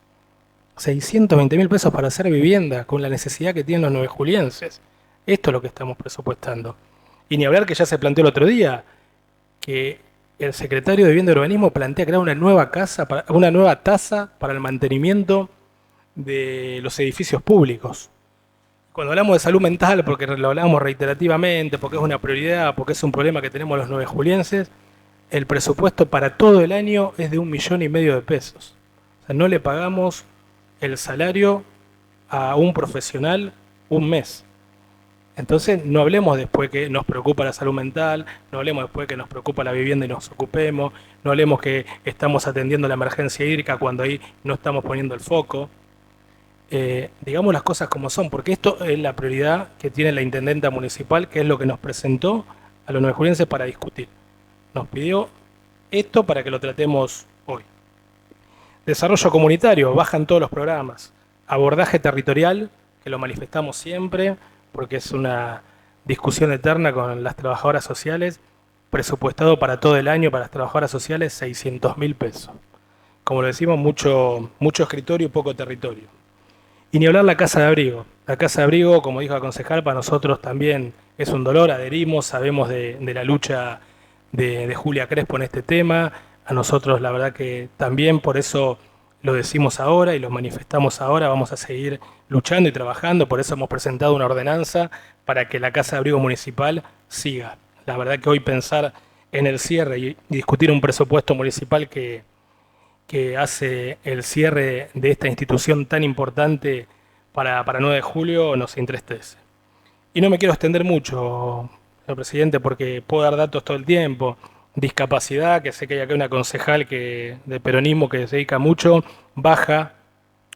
620.000 pesos para hacer vivienda, con la necesidad que tienen los 9 julienses. Esto es lo que estamos presupuestando. Y ni hablar que ya se planteó el otro día, que el secretario de Vivienda y Urbanismo plantea crear una nueva tasa para el mantenimiento de los edificios públicos. Cuando hablamos de salud mental, porque lo hablamos reiterativamente, porque es una prioridad, porque es un problema que tenemos los 9 julienses, el presupuesto para todo el año es de 1,5 millones de pesos. O sea, no le pagamos el salario a un profesional un mes. Entonces, no hablemos después que nos preocupa la salud mental, no hablemos después que nos preocupa la vivienda y nos ocupemos, no hablemos que estamos atendiendo la emergencia hídrica cuando ahí no estamos poniendo el foco. Digamos las cosas como son, porque esto es la prioridad que tiene la intendenta municipal, que es lo que nos presentó a los 9 julienses para discutir. Nos pidió esto para que lo tratemos hoy. Desarrollo comunitario, bajan todos los programas. Abordaje territorial, que lo manifestamos siempre, porque es una discusión eterna con las trabajadoras sociales, presupuestado para todo el año para las trabajadoras sociales 600.000 pesos. Como lo decimos, mucho escritorio y poco territorio. Y ni hablar la casa de abrigo. La casa de abrigo, como dijo la concejal, para nosotros también es un dolor, adherimos, sabemos de la lucha de Julia Crespo en este tema. A nosotros la verdad que también por eso lo decimos ahora y lo manifestamos ahora, vamos a seguir luchando y trabajando, por eso hemos presentado una ordenanza para que la Casa de Abrigo Municipal siga. La verdad que hoy pensar en el cierre y discutir un presupuesto municipal que hace el cierre de esta institución tan importante para 9 de julio nos entristece. Y no me quiero extender mucho, señor presidente, porque puedo dar datos todo el tiempo. Discapacidad, que sé que hay acá una concejal de peronismo que se dedica mucho, baja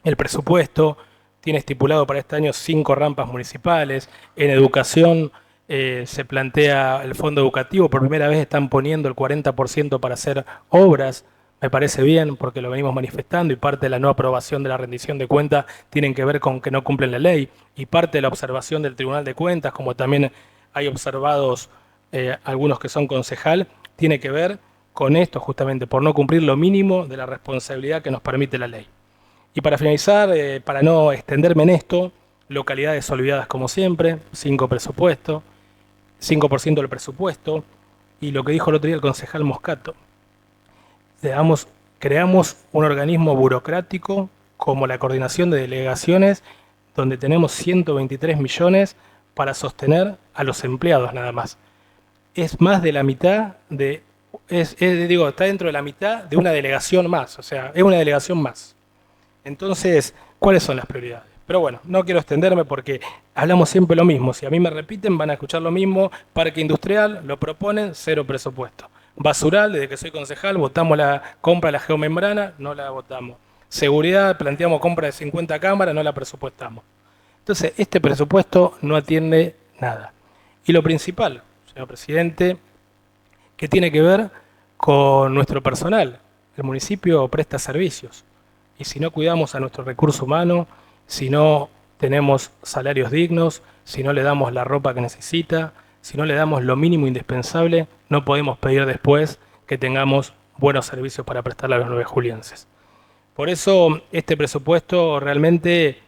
el presupuesto, tiene estipulado para este año 5 rampas municipales. En educación se plantea el fondo educativo, por primera vez están poniendo el 40% para hacer obras Me parece bien porque lo venimos manifestando y parte de la no aprobación de la rendición de cuentas tienen que ver con que no cumplen la ley y parte de la observación del Tribunal de Cuentas, como también hay observados algunos que son concejal, tiene que ver con esto justamente, por no cumplir lo mínimo de la responsabilidad que nos permite la ley. Y para finalizar, para no extenderme en esto, localidades olvidadas como siempre, 5% del presupuesto, y lo que dijo el otro día el concejal Moscato, creamos un organismo burocrático como la coordinación de delegaciones, donde tenemos 123 millones para sostener a los empleados nada más. Es más de la mitad está dentro de la mitad de una delegación más, o sea, es una delegación más. Entonces, ¿cuáles son las prioridades? Pero bueno, no quiero extenderme porque hablamos siempre lo mismo. Si a mí me repiten, van a escuchar lo mismo. Parque industrial, lo proponen, 0 presupuesto. Basural, desde que soy concejal, votamos la compra de la geomembrana, no la votamos. Seguridad, planteamos compra de 50 cámaras, no la presupuestamos. Entonces, este presupuesto no atiende nada. Y lo principal, señor presidente, que tiene que ver con nuestro personal. El municipio presta servicios. Y si no cuidamos a nuestro recurso humano, si no tenemos salarios dignos, si no le damos la ropa que necesita, si no le damos lo mínimo indispensable, no podemos pedir después que tengamos buenos servicios para prestarle a los 9 julienses. Por eso este presupuesto realmente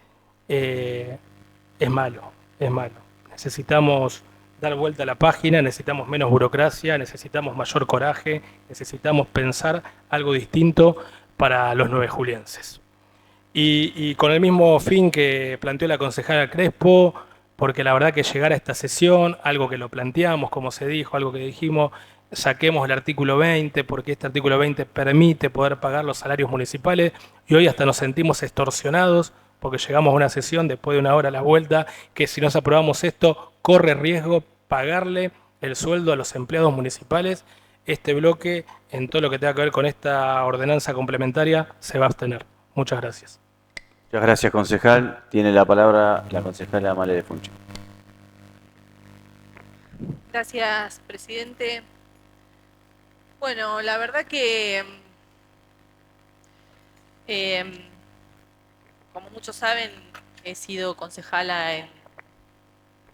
es malo, es malo. Necesitamos dar vuelta a la página, necesitamos menos burocracia, necesitamos mayor coraje, necesitamos pensar algo distinto para los 9 julienses. Y con el mismo fin que planteó la concejala Crespo, porque la verdad que llegar a esta sesión, algo que lo planteamos, como se dijo, algo que dijimos, saquemos el artículo 20, porque este artículo 20 permite poder pagar los salarios municipales, y hoy hasta nos sentimos extorsionados, porque llegamos a una sesión después de una hora a la vuelta, que si nos aprobamos esto, corre riesgo pagarle el sueldo a los empleados municipales. Este bloque, en todo lo que tenga que ver con esta ordenanza complementaria, se va a abstener. Muchas gracias. Muchas gracias, concejal. Tiene la palabra la concejala Amalia de Funchal. Gracias, presidente. Bueno, la verdad que, como muchos saben, he sido concejala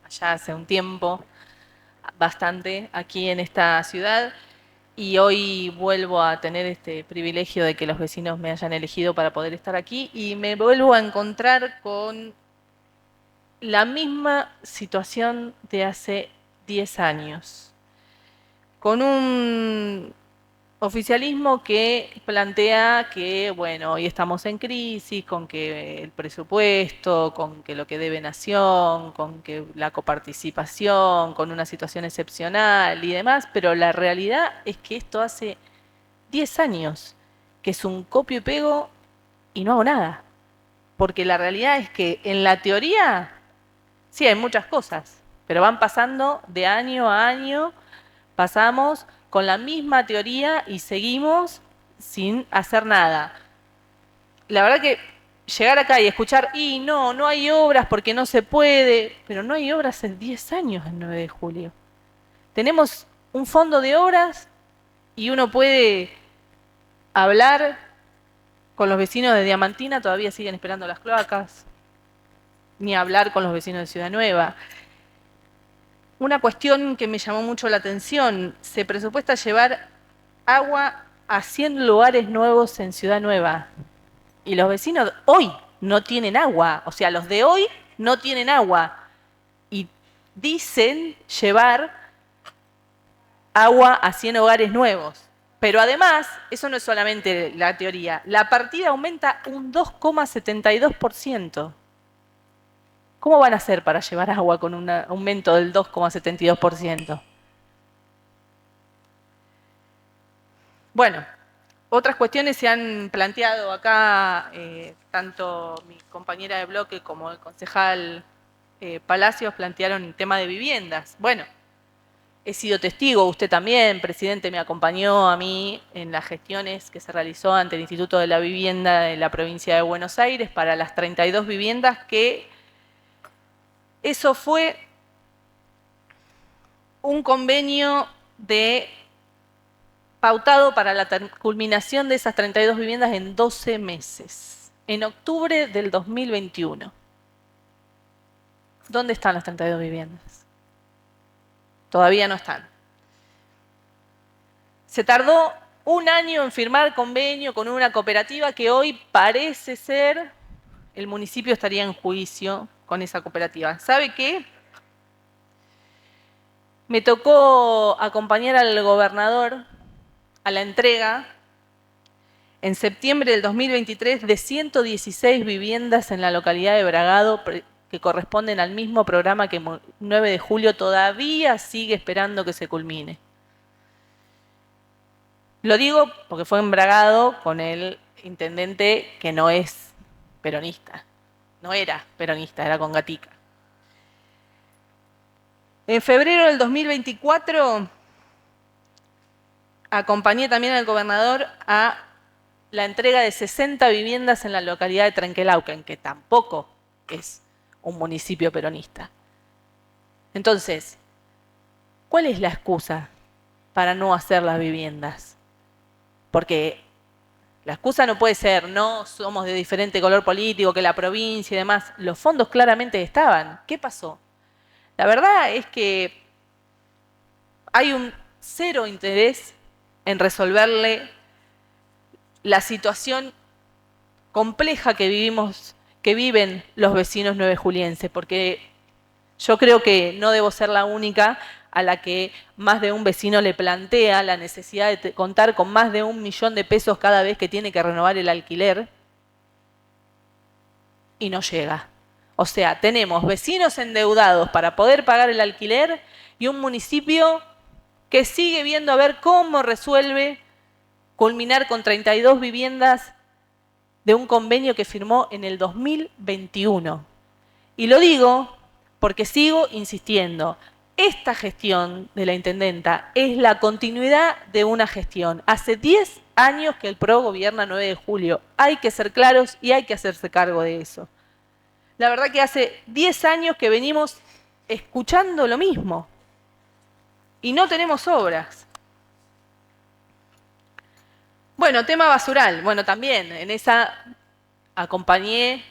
allá hace un tiempo, bastante, aquí en esta ciudad. Y hoy vuelvo a tener este privilegio de que los vecinos me hayan elegido para poder estar aquí y me vuelvo a encontrar con la misma situación de hace 10 años. Con un oficialismo que plantea que, bueno, hoy estamos en crisis, con que el presupuesto, con que lo que debe Nación, con que la coparticipación, con una situación excepcional y demás, pero la realidad es que esto hace 10 años, que es un copio y pego y no hago nada. Porque la realidad es que en la teoría, sí hay muchas cosas, pero van pasando de año a año, pasamos con la misma teoría y seguimos sin hacer nada. La verdad que llegar acá y escuchar, y no hay obras porque no se puede, pero no hay obras en 10 años el 9 de julio. Tenemos un fondo de obras y uno puede hablar con los vecinos de Diamantina, todavía siguen esperando las cloacas, ni hablar con los vecinos de Ciudad Nueva. Una cuestión que me llamó mucho la atención, se presupuesta llevar agua a 100 lugares nuevos en Ciudad Nueva. Y los vecinos hoy no tienen agua, o sea, los de hoy no tienen agua. Y dicen llevar agua a 100 hogares nuevos. Pero además, eso no es solamente la teoría, la partida aumenta un 2,72%. ¿Cómo van a hacer para llevar agua con un aumento del 2,72%? Bueno, otras cuestiones se han planteado acá, tanto mi compañera de bloque como el concejal Palacios plantearon el tema de viviendas. Bueno, he sido testigo, usted también, presidente, me acompañó a mí en las gestiones que se realizó ante el Instituto de la Vivienda de la provincia de Buenos Aires para las 32 viviendas que... Eso fue un convenio pautado para la culminación de esas 32 viviendas en 12 meses, en octubre del 2021. ¿Dónde están las 32 viviendas? Todavía no están. Se tardó un año en firmar convenio con una cooperativa que hoy parece ser, el municipio estaría en juicio con esa cooperativa. ¿Sabe qué? Me tocó acompañar al gobernador a la entrega en septiembre del 2023 de 116 viviendas en la localidad de Bragado que corresponden al mismo programa que 9 de julio todavía sigue esperando que se culmine. Lo digo porque fue en Bragado con el intendente que no es peronista. No era peronista, era con Gatica. En febrero del 2024 acompañé también al gobernador a la entrega de 60 viviendas en la localidad de Trenquelauquen, que tampoco es un municipio peronista. Entonces, ¿cuál es la excusa para no hacer las viviendas? Porque la excusa no puede ser, no somos de diferente color político que la provincia y demás. Los fondos claramente estaban. ¿Qué pasó? La verdad es que hay un cero interés en resolverle la situación compleja que viven los vecinos nuevejulienses, porque yo creo que no debo ser la única a la que más de un vecino le plantea la necesidad de contar con más de 1 millón de pesos cada vez que tiene que renovar el alquiler y no llega. O sea, tenemos vecinos endeudados para poder pagar el alquiler y un municipio que sigue viendo a ver cómo resuelve culminar con 32 viviendas de un convenio que firmó en el 2021. Y lo digo porque sigo insistiendo. Esta gestión de la intendenta es la continuidad de una gestión. Hace 10 años que el PRO gobierna 9 de julio. Hay que ser claros y hay que hacerse cargo de eso. La verdad que hace 10 años que venimos escuchando lo mismo y no tenemos obras. Bueno, tema basural. Bueno, también en esa acompañé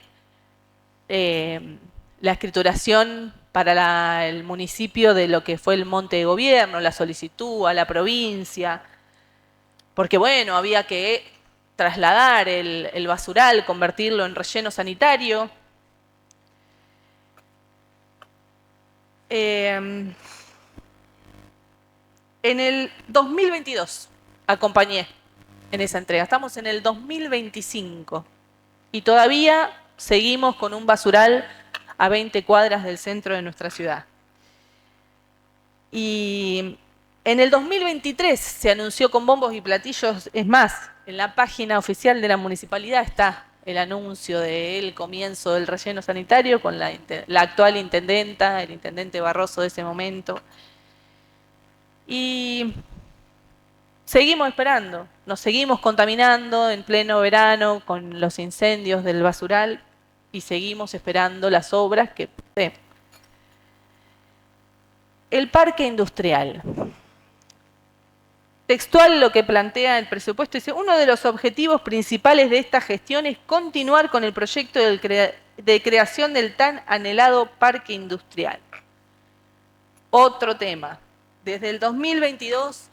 la escrituración para el municipio de lo que fue el monte de gobierno, la solicitud a la provincia, porque bueno, había que trasladar el basural, convertirlo en relleno sanitario. En el 2022 acompañé en esa entrega. Estamos en el 2025 y todavía seguimos con un basural a 20 cuadras del centro de nuestra ciudad. Y en el 2023 se anunció con bombos y platillos, es más, en la página oficial de la municipalidad está el anuncio del comienzo del relleno sanitario con la actual intendenta, el intendente Barroso de ese momento. Y seguimos esperando, nos seguimos contaminando en pleno verano con los incendios del basural y seguimos esperando las obras que... El parque industrial. Textual lo que plantea el presupuesto, dice, uno de los objetivos principales de esta gestión es continuar con el proyecto de creación del tan anhelado parque industrial. Otro tema. Desde el 2022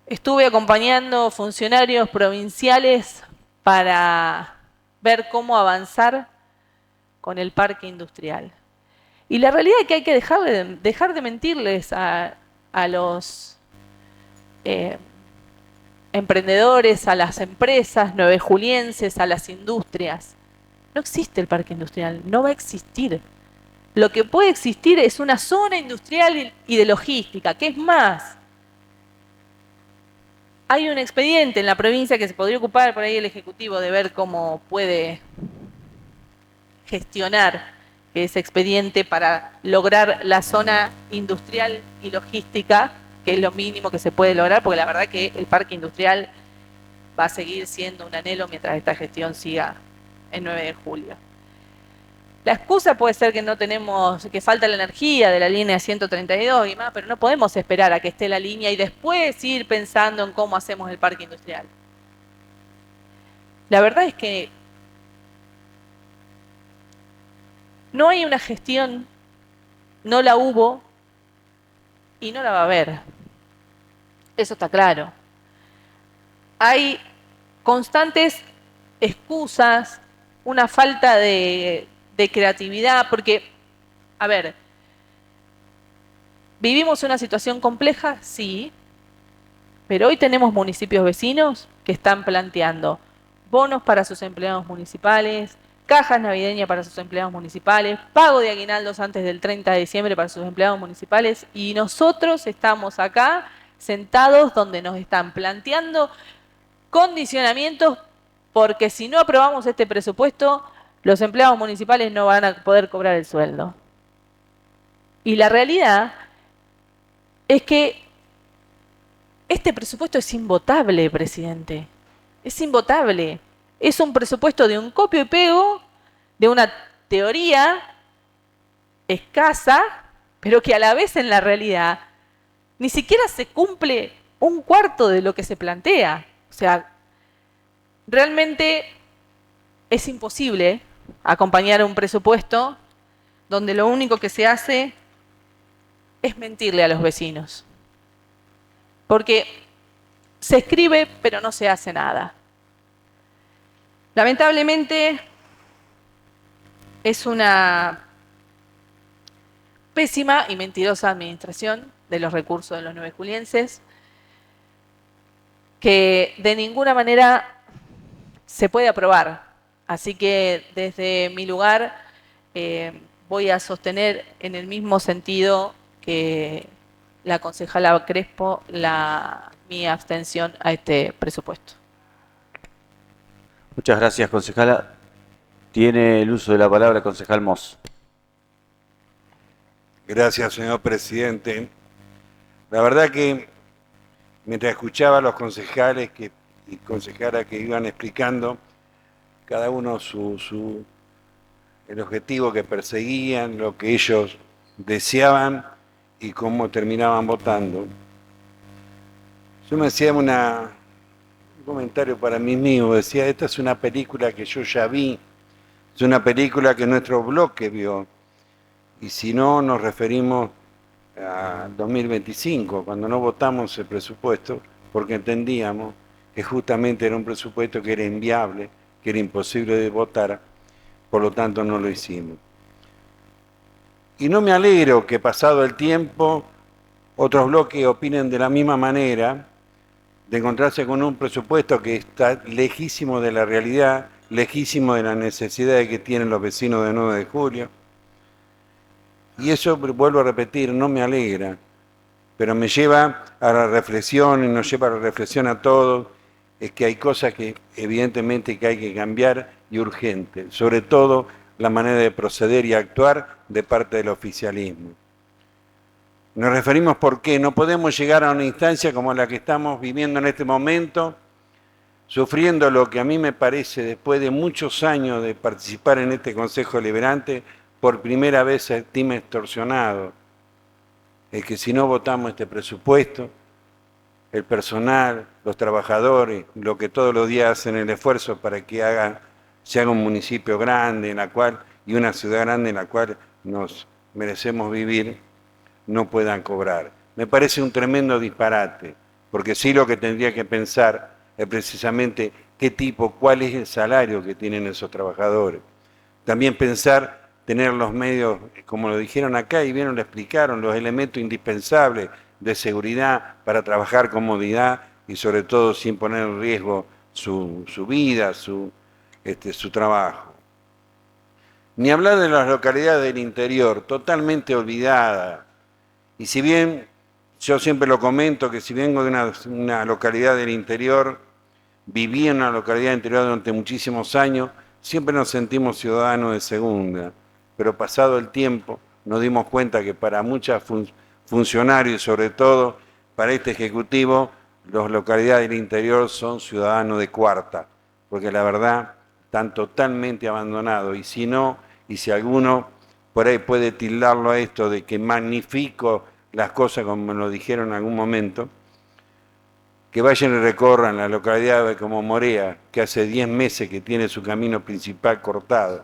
estuve acompañando funcionarios provinciales para ver cómo avanzar con el parque industrial. Y la realidad es que hay que dejar de mentirles a los emprendedores, a las empresas nuevejulienses, a las industrias. No existe el parque industrial, no va a existir. Lo que puede existir es una zona industrial y de logística, que es más. Hay un expediente en la provincia que se podría ocupar por ahí el Ejecutivo de ver cómo puede gestionar ese expediente para lograr la zona industrial y logística, que es lo mínimo que se puede lograr, porque la verdad que el parque industrial va a seguir siendo un anhelo mientras esta gestión siga en 9 de julio. La excusa puede ser que no tenemos, que falta la energía de la línea 132 y más, pero no podemos esperar a que esté la línea y después ir pensando en cómo hacemos el parque industrial. La verdad es que no hay una gestión, no la hubo y no la va a haber. Eso está claro. Hay constantes excusas, una falta de creatividad, porque, a ver, ¿vivimos una situación compleja? Sí, pero hoy tenemos municipios vecinos que están planteando bonos para sus empleados municipales, cajas navideñas para sus empleados municipales, pago de aguinaldos antes del 30 de diciembre para sus empleados municipales, y nosotros estamos acá sentados donde nos están planteando condicionamientos, porque si no aprobamos este presupuesto, los empleados municipales no van a poder cobrar el sueldo. Y la realidad es que este presupuesto es invotable, presidente. Es invotable. Es un presupuesto de un copio y pego, de una teoría escasa, pero que a la vez en la realidad ni siquiera se cumple un cuarto de lo que se plantea. O sea, realmente es imposible acompañar un presupuesto donde lo único que se hace es mentirle a los vecinos. Porque se escribe, pero no se hace nada. Lamentablemente, es una pésima y mentirosa administración de los recursos de los 9 julienses, que de ninguna manera se puede aprobar. Así que desde mi lugar voy a sostener en el mismo sentido que la concejala Crespo mi abstención a este presupuesto. Muchas gracias, concejala. Tiene el uso de la palabra el concejal Moss. Gracias, señor presidente. La verdad que mientras escuchaba a los concejales y concejalas que iban explicando, cada uno el objetivo que perseguían, lo que ellos deseaban y cómo terminaban votando. Yo me hacía un comentario para mí mismo, decía, esta es una película que yo ya vi, es una película que nuestro bloque vio, y si no nos referimos a 2025, cuando no votamos el presupuesto, porque entendíamos que justamente era un presupuesto que era inviable, que era imposible de votar, por lo tanto no lo hicimos. Y no me alegro que pasado el tiempo otros bloques opinen de la misma manera, de encontrarse con un presupuesto que está lejísimo de la realidad, lejísimo de las necesidades que tienen los vecinos de 9 de julio. Y eso, vuelvo a repetir, no me alegra, pero me lleva a la reflexión y nos lleva a la reflexión a todos, es que hay cosas que evidentemente que hay que cambiar y urgente, sobre todo la manera de proceder y actuar de parte del oficialismo. Nos referimos porque no podemos llegar a una instancia como la que estamos viviendo en este momento, sufriendo lo que a mí me parece, después de muchos años de participar en este Consejo Deliberante, por primera vez se estima extorsionado. Es que si no votamos este presupuesto, el personal, los trabajadores, lo que todos los días hacen el esfuerzo para que se haga un municipio grande y una ciudad grande en la cual nos merecemos vivir, no puedan cobrar. Me parece un tremendo disparate, porque sí lo que tendría que pensar es precisamente cuál es el salario que tienen esos trabajadores. También pensar, tener los medios, como lo dijeron acá y bien lo explicaron, los elementos indispensables de seguridad para trabajar comodidad y sobre todo sin poner en riesgo su vida, su trabajo. Ni hablar de las localidades del interior, totalmente olvidadas. Y si bien, yo siempre lo comento, que si vengo de una localidad del interior, viví en una localidad del interior durante muchísimos años, siempre nos sentimos ciudadanos de segunda, pero pasado el tiempo nos dimos cuenta que para muchos funcionarios y sobre todo para este Ejecutivo, las localidades del interior son ciudadanos de cuarta, porque la verdad están totalmente abandonados y si no, y si alguno por ahí puede tildarlo a esto de que magnifico las cosas como me lo dijeron en algún momento, que vayan y recorran la localidad de como Morea, que hace 10 meses que tiene su camino principal cortado,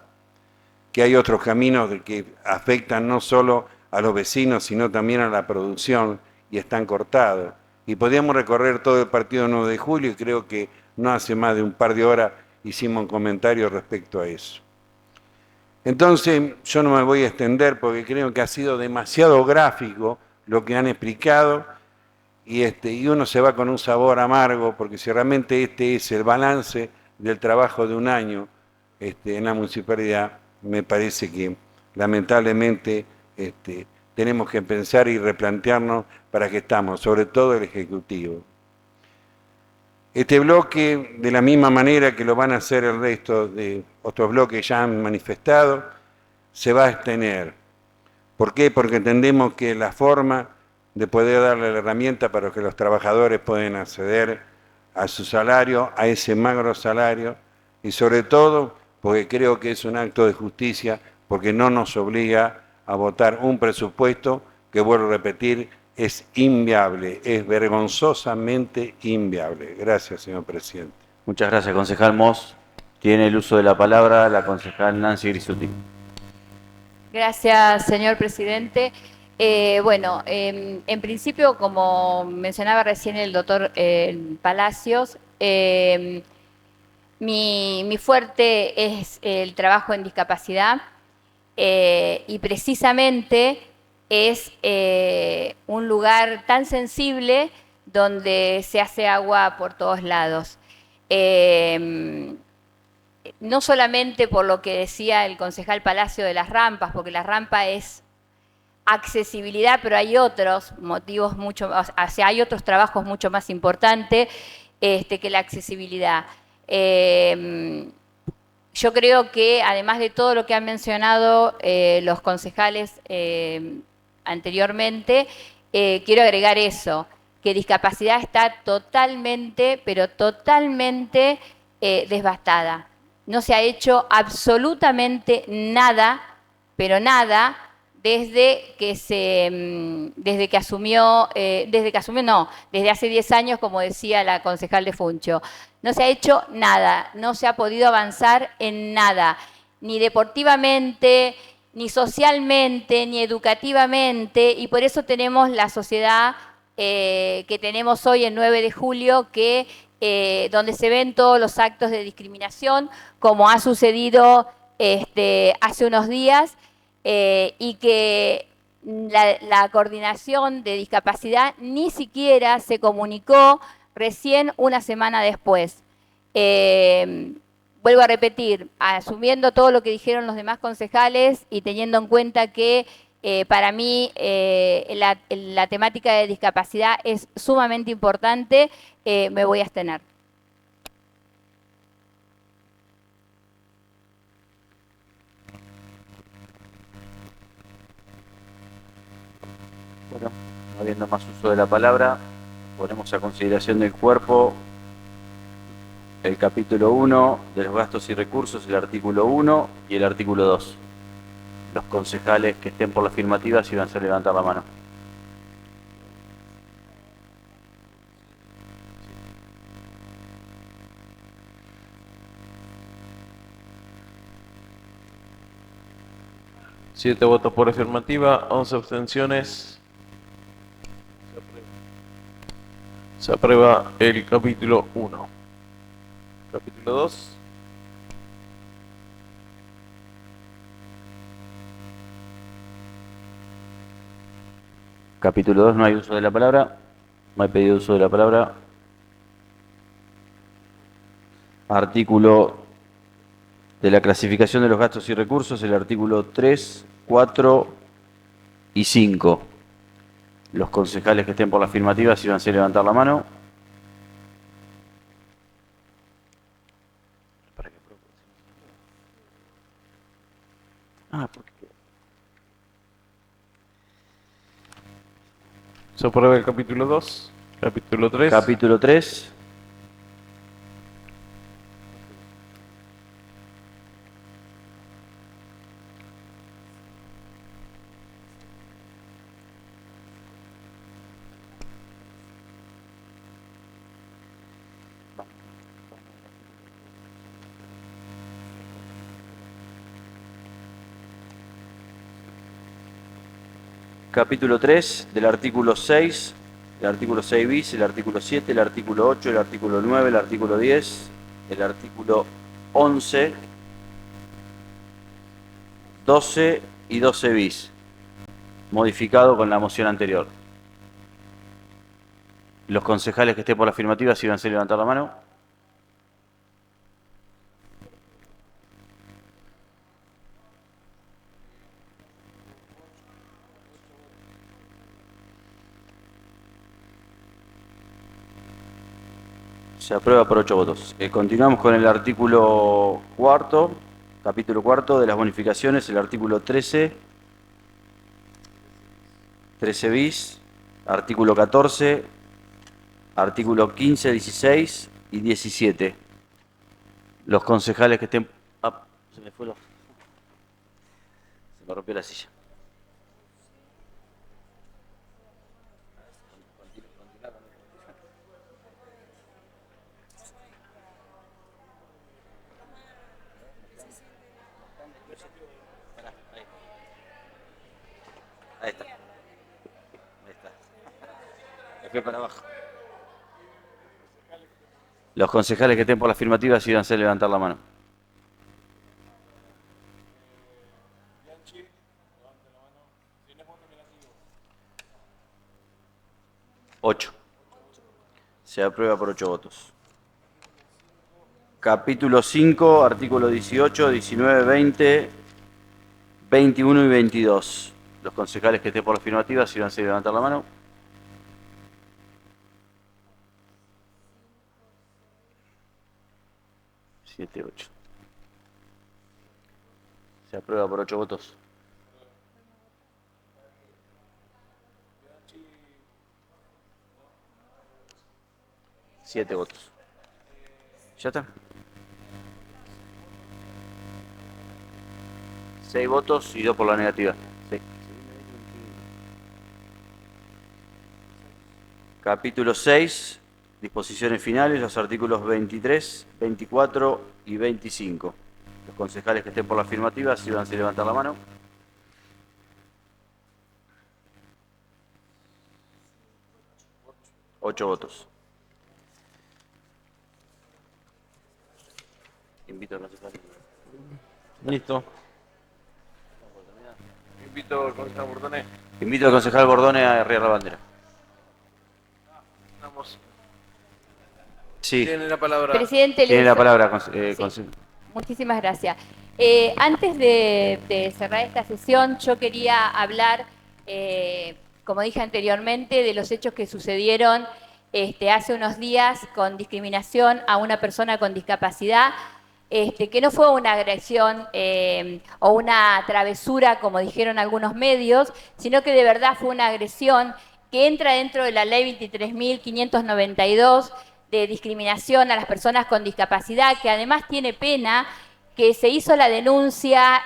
que hay otros caminos que afectan no solo a los vecinos, sino también a la producción, y están cortados. Y podíamos recorrer todo el partido 9 de julio, y creo que no hace más de un par de horas hicimos un comentario respecto a eso. Entonces, yo no me voy a extender porque creo que ha sido demasiado gráfico lo que han explicado, y uno se va con un sabor amargo, porque si realmente este es el balance del trabajo de un año en la municipalidad, me parece que lamentablemente tenemos que pensar y replantearnos para qué estamos, sobre todo el Ejecutivo. Este bloque, de la misma manera que lo van a hacer el resto de otros bloques que ya han manifestado, se va a extender. ¿Por qué? Porque entendemos que la forma de poder darle la herramienta para que los trabajadores puedan acceder a su salario, a ese magro salario, y sobre todo porque creo que es un acto de justicia, porque no nos obliga a votar un presupuesto que, vuelvo a repetir, es inviable, es vergonzosamente inviable. Gracias, señor presidente. Muchas gracias, concejal Moss. Tiene el uso de la palabra la concejal Nancy Grisuti. Gracias, señor presidente. Bueno, en principio, como mencionaba recién el doctor Palacios, mi fuerte es el trabajo en discapacidad y precisamente es un lugar tan sensible donde se hace agua por todos lados. No solamente por lo que decía el concejal Palacio de las rampas, porque la rampa es accesibilidad, pero hay otros motivos mucho más, o sea, hay otros trabajos mucho más importantes que la accesibilidad. Yo creo que además de todo lo que han mencionado los concejales anteriormente, quiero agregar eso, que discapacidad está totalmente, pero totalmente devastada. No se ha hecho absolutamente nada, pero nada, desde hace 10 años, como decía la concejal de Funcho. No se ha hecho nada, no se ha podido avanzar en nada, ni deportivamente, ni socialmente, ni educativamente, y por eso tenemos la sociedad que tenemos hoy el 9 de julio, donde se ven todos los actos de discriminación, como ha sucedido hace unos días, y que la coordinación de discapacidad ni siquiera se comunicó recién una semana después. Vuelvo a repetir, asumiendo todo lo que dijeron los demás concejales y teniendo en cuenta que para mí la temática de discapacidad es sumamente importante, me voy a abstener. Bueno, no habiendo más uso de la palabra, ponemos a consideración del cuerpo el capítulo 1 de los gastos y recursos, el artículo 1 y el artículo 2. Los concejales que estén por la afirmativa, si van a levantar la mano. Siete votos por afirmativa, 11 abstenciones. Se aprueba el capítulo 1. Capítulo 2. Capítulo 2, no hay uso de la palabra. No hay pedido de uso de la palabra. Artículo de la clasificación de los gastos y recursos, el artículo 3, 4 y 5. Los concejales que estén por la afirmativa, si van a levantar la mano. Se aprueba el capítulo 2. Capítulo 3. Capítulo 3. Capítulo 3, del artículo 6, el artículo 6 bis, el artículo 7, el artículo 8, el artículo 9, el artículo 10, el artículo 11, 12 y 12 bis, modificado con la moción anterior. Los concejales que estén por la afirmativa, síganse levantar la mano. Se aprueba por 8 votos. Continuamos con el artículo cuarto, capítulo cuarto de las bonificaciones, el artículo 13, 13 bis, artículo 14, artículo 15, 16 y 17. Los concejales que estén... Ah, se me rompió la silla. Ahí está. Ahí está. Me fui para abajo. Los concejales que estén por la afirmativa, síganse levantar la mano. Ocho. Se aprueba por 8 votos. Capítulo 5, artículo 18, 19, 20, 21 y 22. Los concejales que estén por la afirmativa, síganse levantar la mano. Siete, 8. Se aprueba por 8 votos. Siete votos. ¿Ya está? 6 votos y 2 por la negativa. Sí. Capítulo 6. Disposiciones finales, los artículos 23, 24 y 25. Los concejales que estén por la afirmativa, síganse a levantar la mano. Ocho votos. Invito al concejal. Listo. Invito al concejal Bordone. Invito al concejal Bordone a arriar la bandera. Vamos. Sí. Tiene la palabra. Presidente, Tiene la palabra, sí. Muchísimas gracias. Antes de cerrar esta sesión, yo quería hablar, como dije anteriormente, de los hechos que sucedieron hace unos días con discriminación a una persona con discapacidad, que no fue una agresión o una travesura, como dijeron algunos medios, sino que de verdad fue una agresión que entra dentro de la ley 23.592 de discriminación a las personas con discapacidad, que además tiene pena, que se hizo la denuncia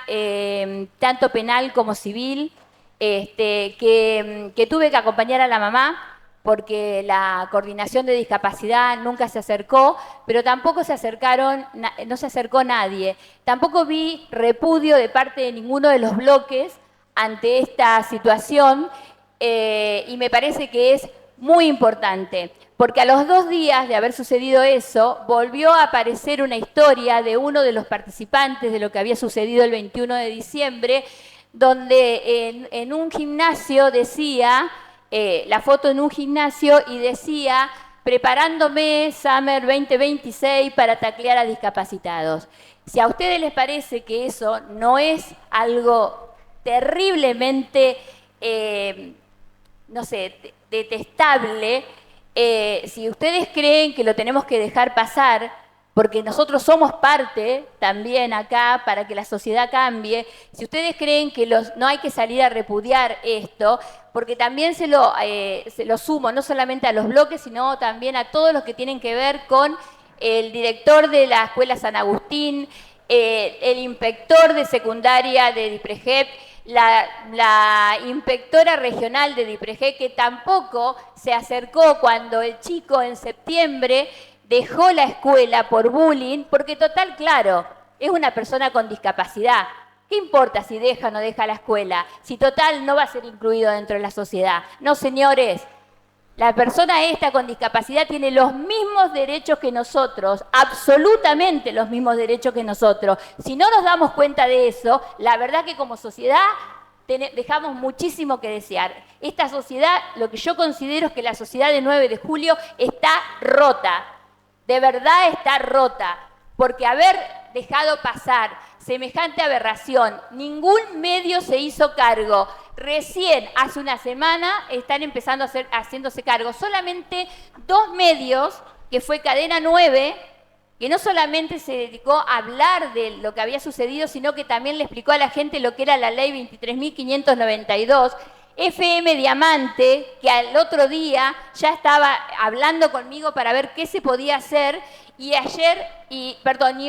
tanto penal como civil, que tuve que acompañar a la mamá porque la coordinación de discapacidad nunca se acercó, pero tampoco no se acercó nadie. Tampoco vi repudio de parte de ninguno de los bloques ante esta situación y me parece que es muy importante, porque a los 2 días de haber sucedido eso, volvió a aparecer una historia de uno de los participantes de lo que había sucedido el 21 de diciembre, donde en un gimnasio decía, la foto en un gimnasio y decía, preparándome Summer 2026 para taclear a discapacitados. Si a ustedes les parece que eso no es algo terriblemente, no sé, detestable, si ustedes creen que lo tenemos que dejar pasar, porque nosotros somos parte también acá para que la sociedad cambie, si ustedes creen que no hay que salir a repudiar esto, porque también se lo sumo no solamente a los bloques, sino también a todos los que tienen que ver con el director de la Escuela San Agustín, el inspector de secundaria de DIPREJEP, la inspectora regional de DIPREJEP, que tampoco se acercó cuando el chico en septiembre dejó la escuela por bullying, porque total, claro, es una persona con discapacidad. ¿Qué importa si deja o no deja la escuela? Si total no va a ser incluido dentro de la sociedad. No, señores. La persona esta con discapacidad tiene los mismos derechos que nosotros, absolutamente los mismos derechos que nosotros. Si no nos damos cuenta de eso, la verdad que como sociedad dejamos muchísimo que desear. Esta sociedad, lo que yo considero es que la sociedad de 9 de julio está rota. De verdad está rota. Porque haber dejado pasar semejante aberración, ningún medio se hizo cargo. Recién, hace una semana, están empezando haciéndose cargo. Solamente 2 medios, que fue Cadena 9, que no solamente se dedicó a hablar de lo que había sucedido, sino que también le explicó a la gente lo que era la ley 23.592, FM Diamante, que al otro día ya estaba hablando conmigo para ver qué se podía hacer, y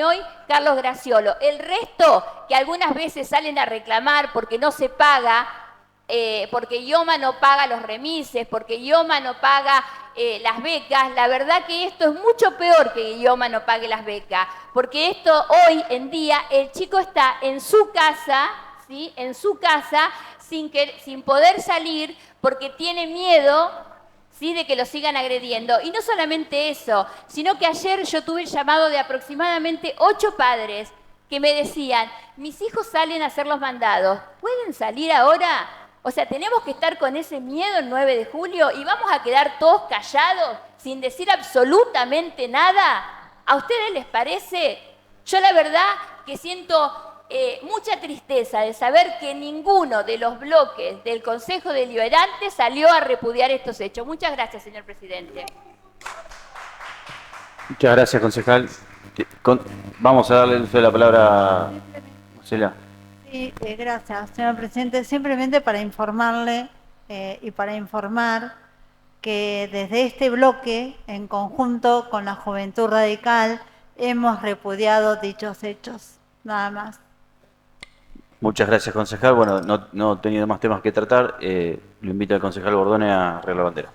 hoy Carlos Graciolo. El resto, que algunas veces salen a reclamar porque no se paga, porque IOMA no paga los remises, porque IOMA no paga las becas, la verdad que esto es mucho peor que IOMA no pague las becas, porque esto hoy en día el chico está en su casa, ¿sí? En su casa, sin poder salir porque tiene miedo, ¿sí?, de que lo sigan agrediendo. Y no solamente eso, sino que ayer yo tuve el llamado de aproximadamente 8 padres que me decían, mis hijos salen a hacer los mandados, ¿pueden salir ahora? O sea, tenemos que estar con ese miedo el 9 de julio y vamos a quedar todos callados sin decir absolutamente nada. ¿A ustedes les parece? Yo la verdad que siento mucha tristeza de saber que ninguno de los bloques del Consejo Deliberante salió a repudiar estos hechos. Muchas gracias, señor presidente. Muchas gracias, concejal. Vamos a darle el uso de la palabra a Marcela. Sí, gracias, señor presidente. Simplemente para informarle y para informar que desde este bloque, en conjunto con la Juventud Radical, hemos repudiado dichos hechos. Nada más. Muchas gracias, concejal. Bueno, no he tenido más temas que tratar. Lo invito al concejal Bordone a arreglar la bandera.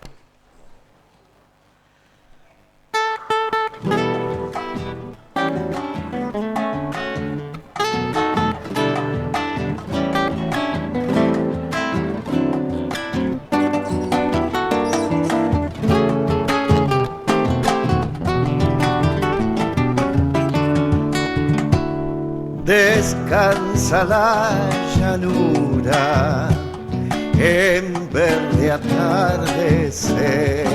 Descansa la llanura en verde atardecer.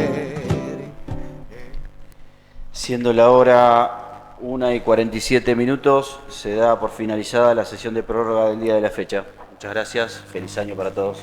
Siendo la hora 1:47, se da por finalizada la sesión de prórroga del día de la fecha. Muchas gracias, feliz año para todos.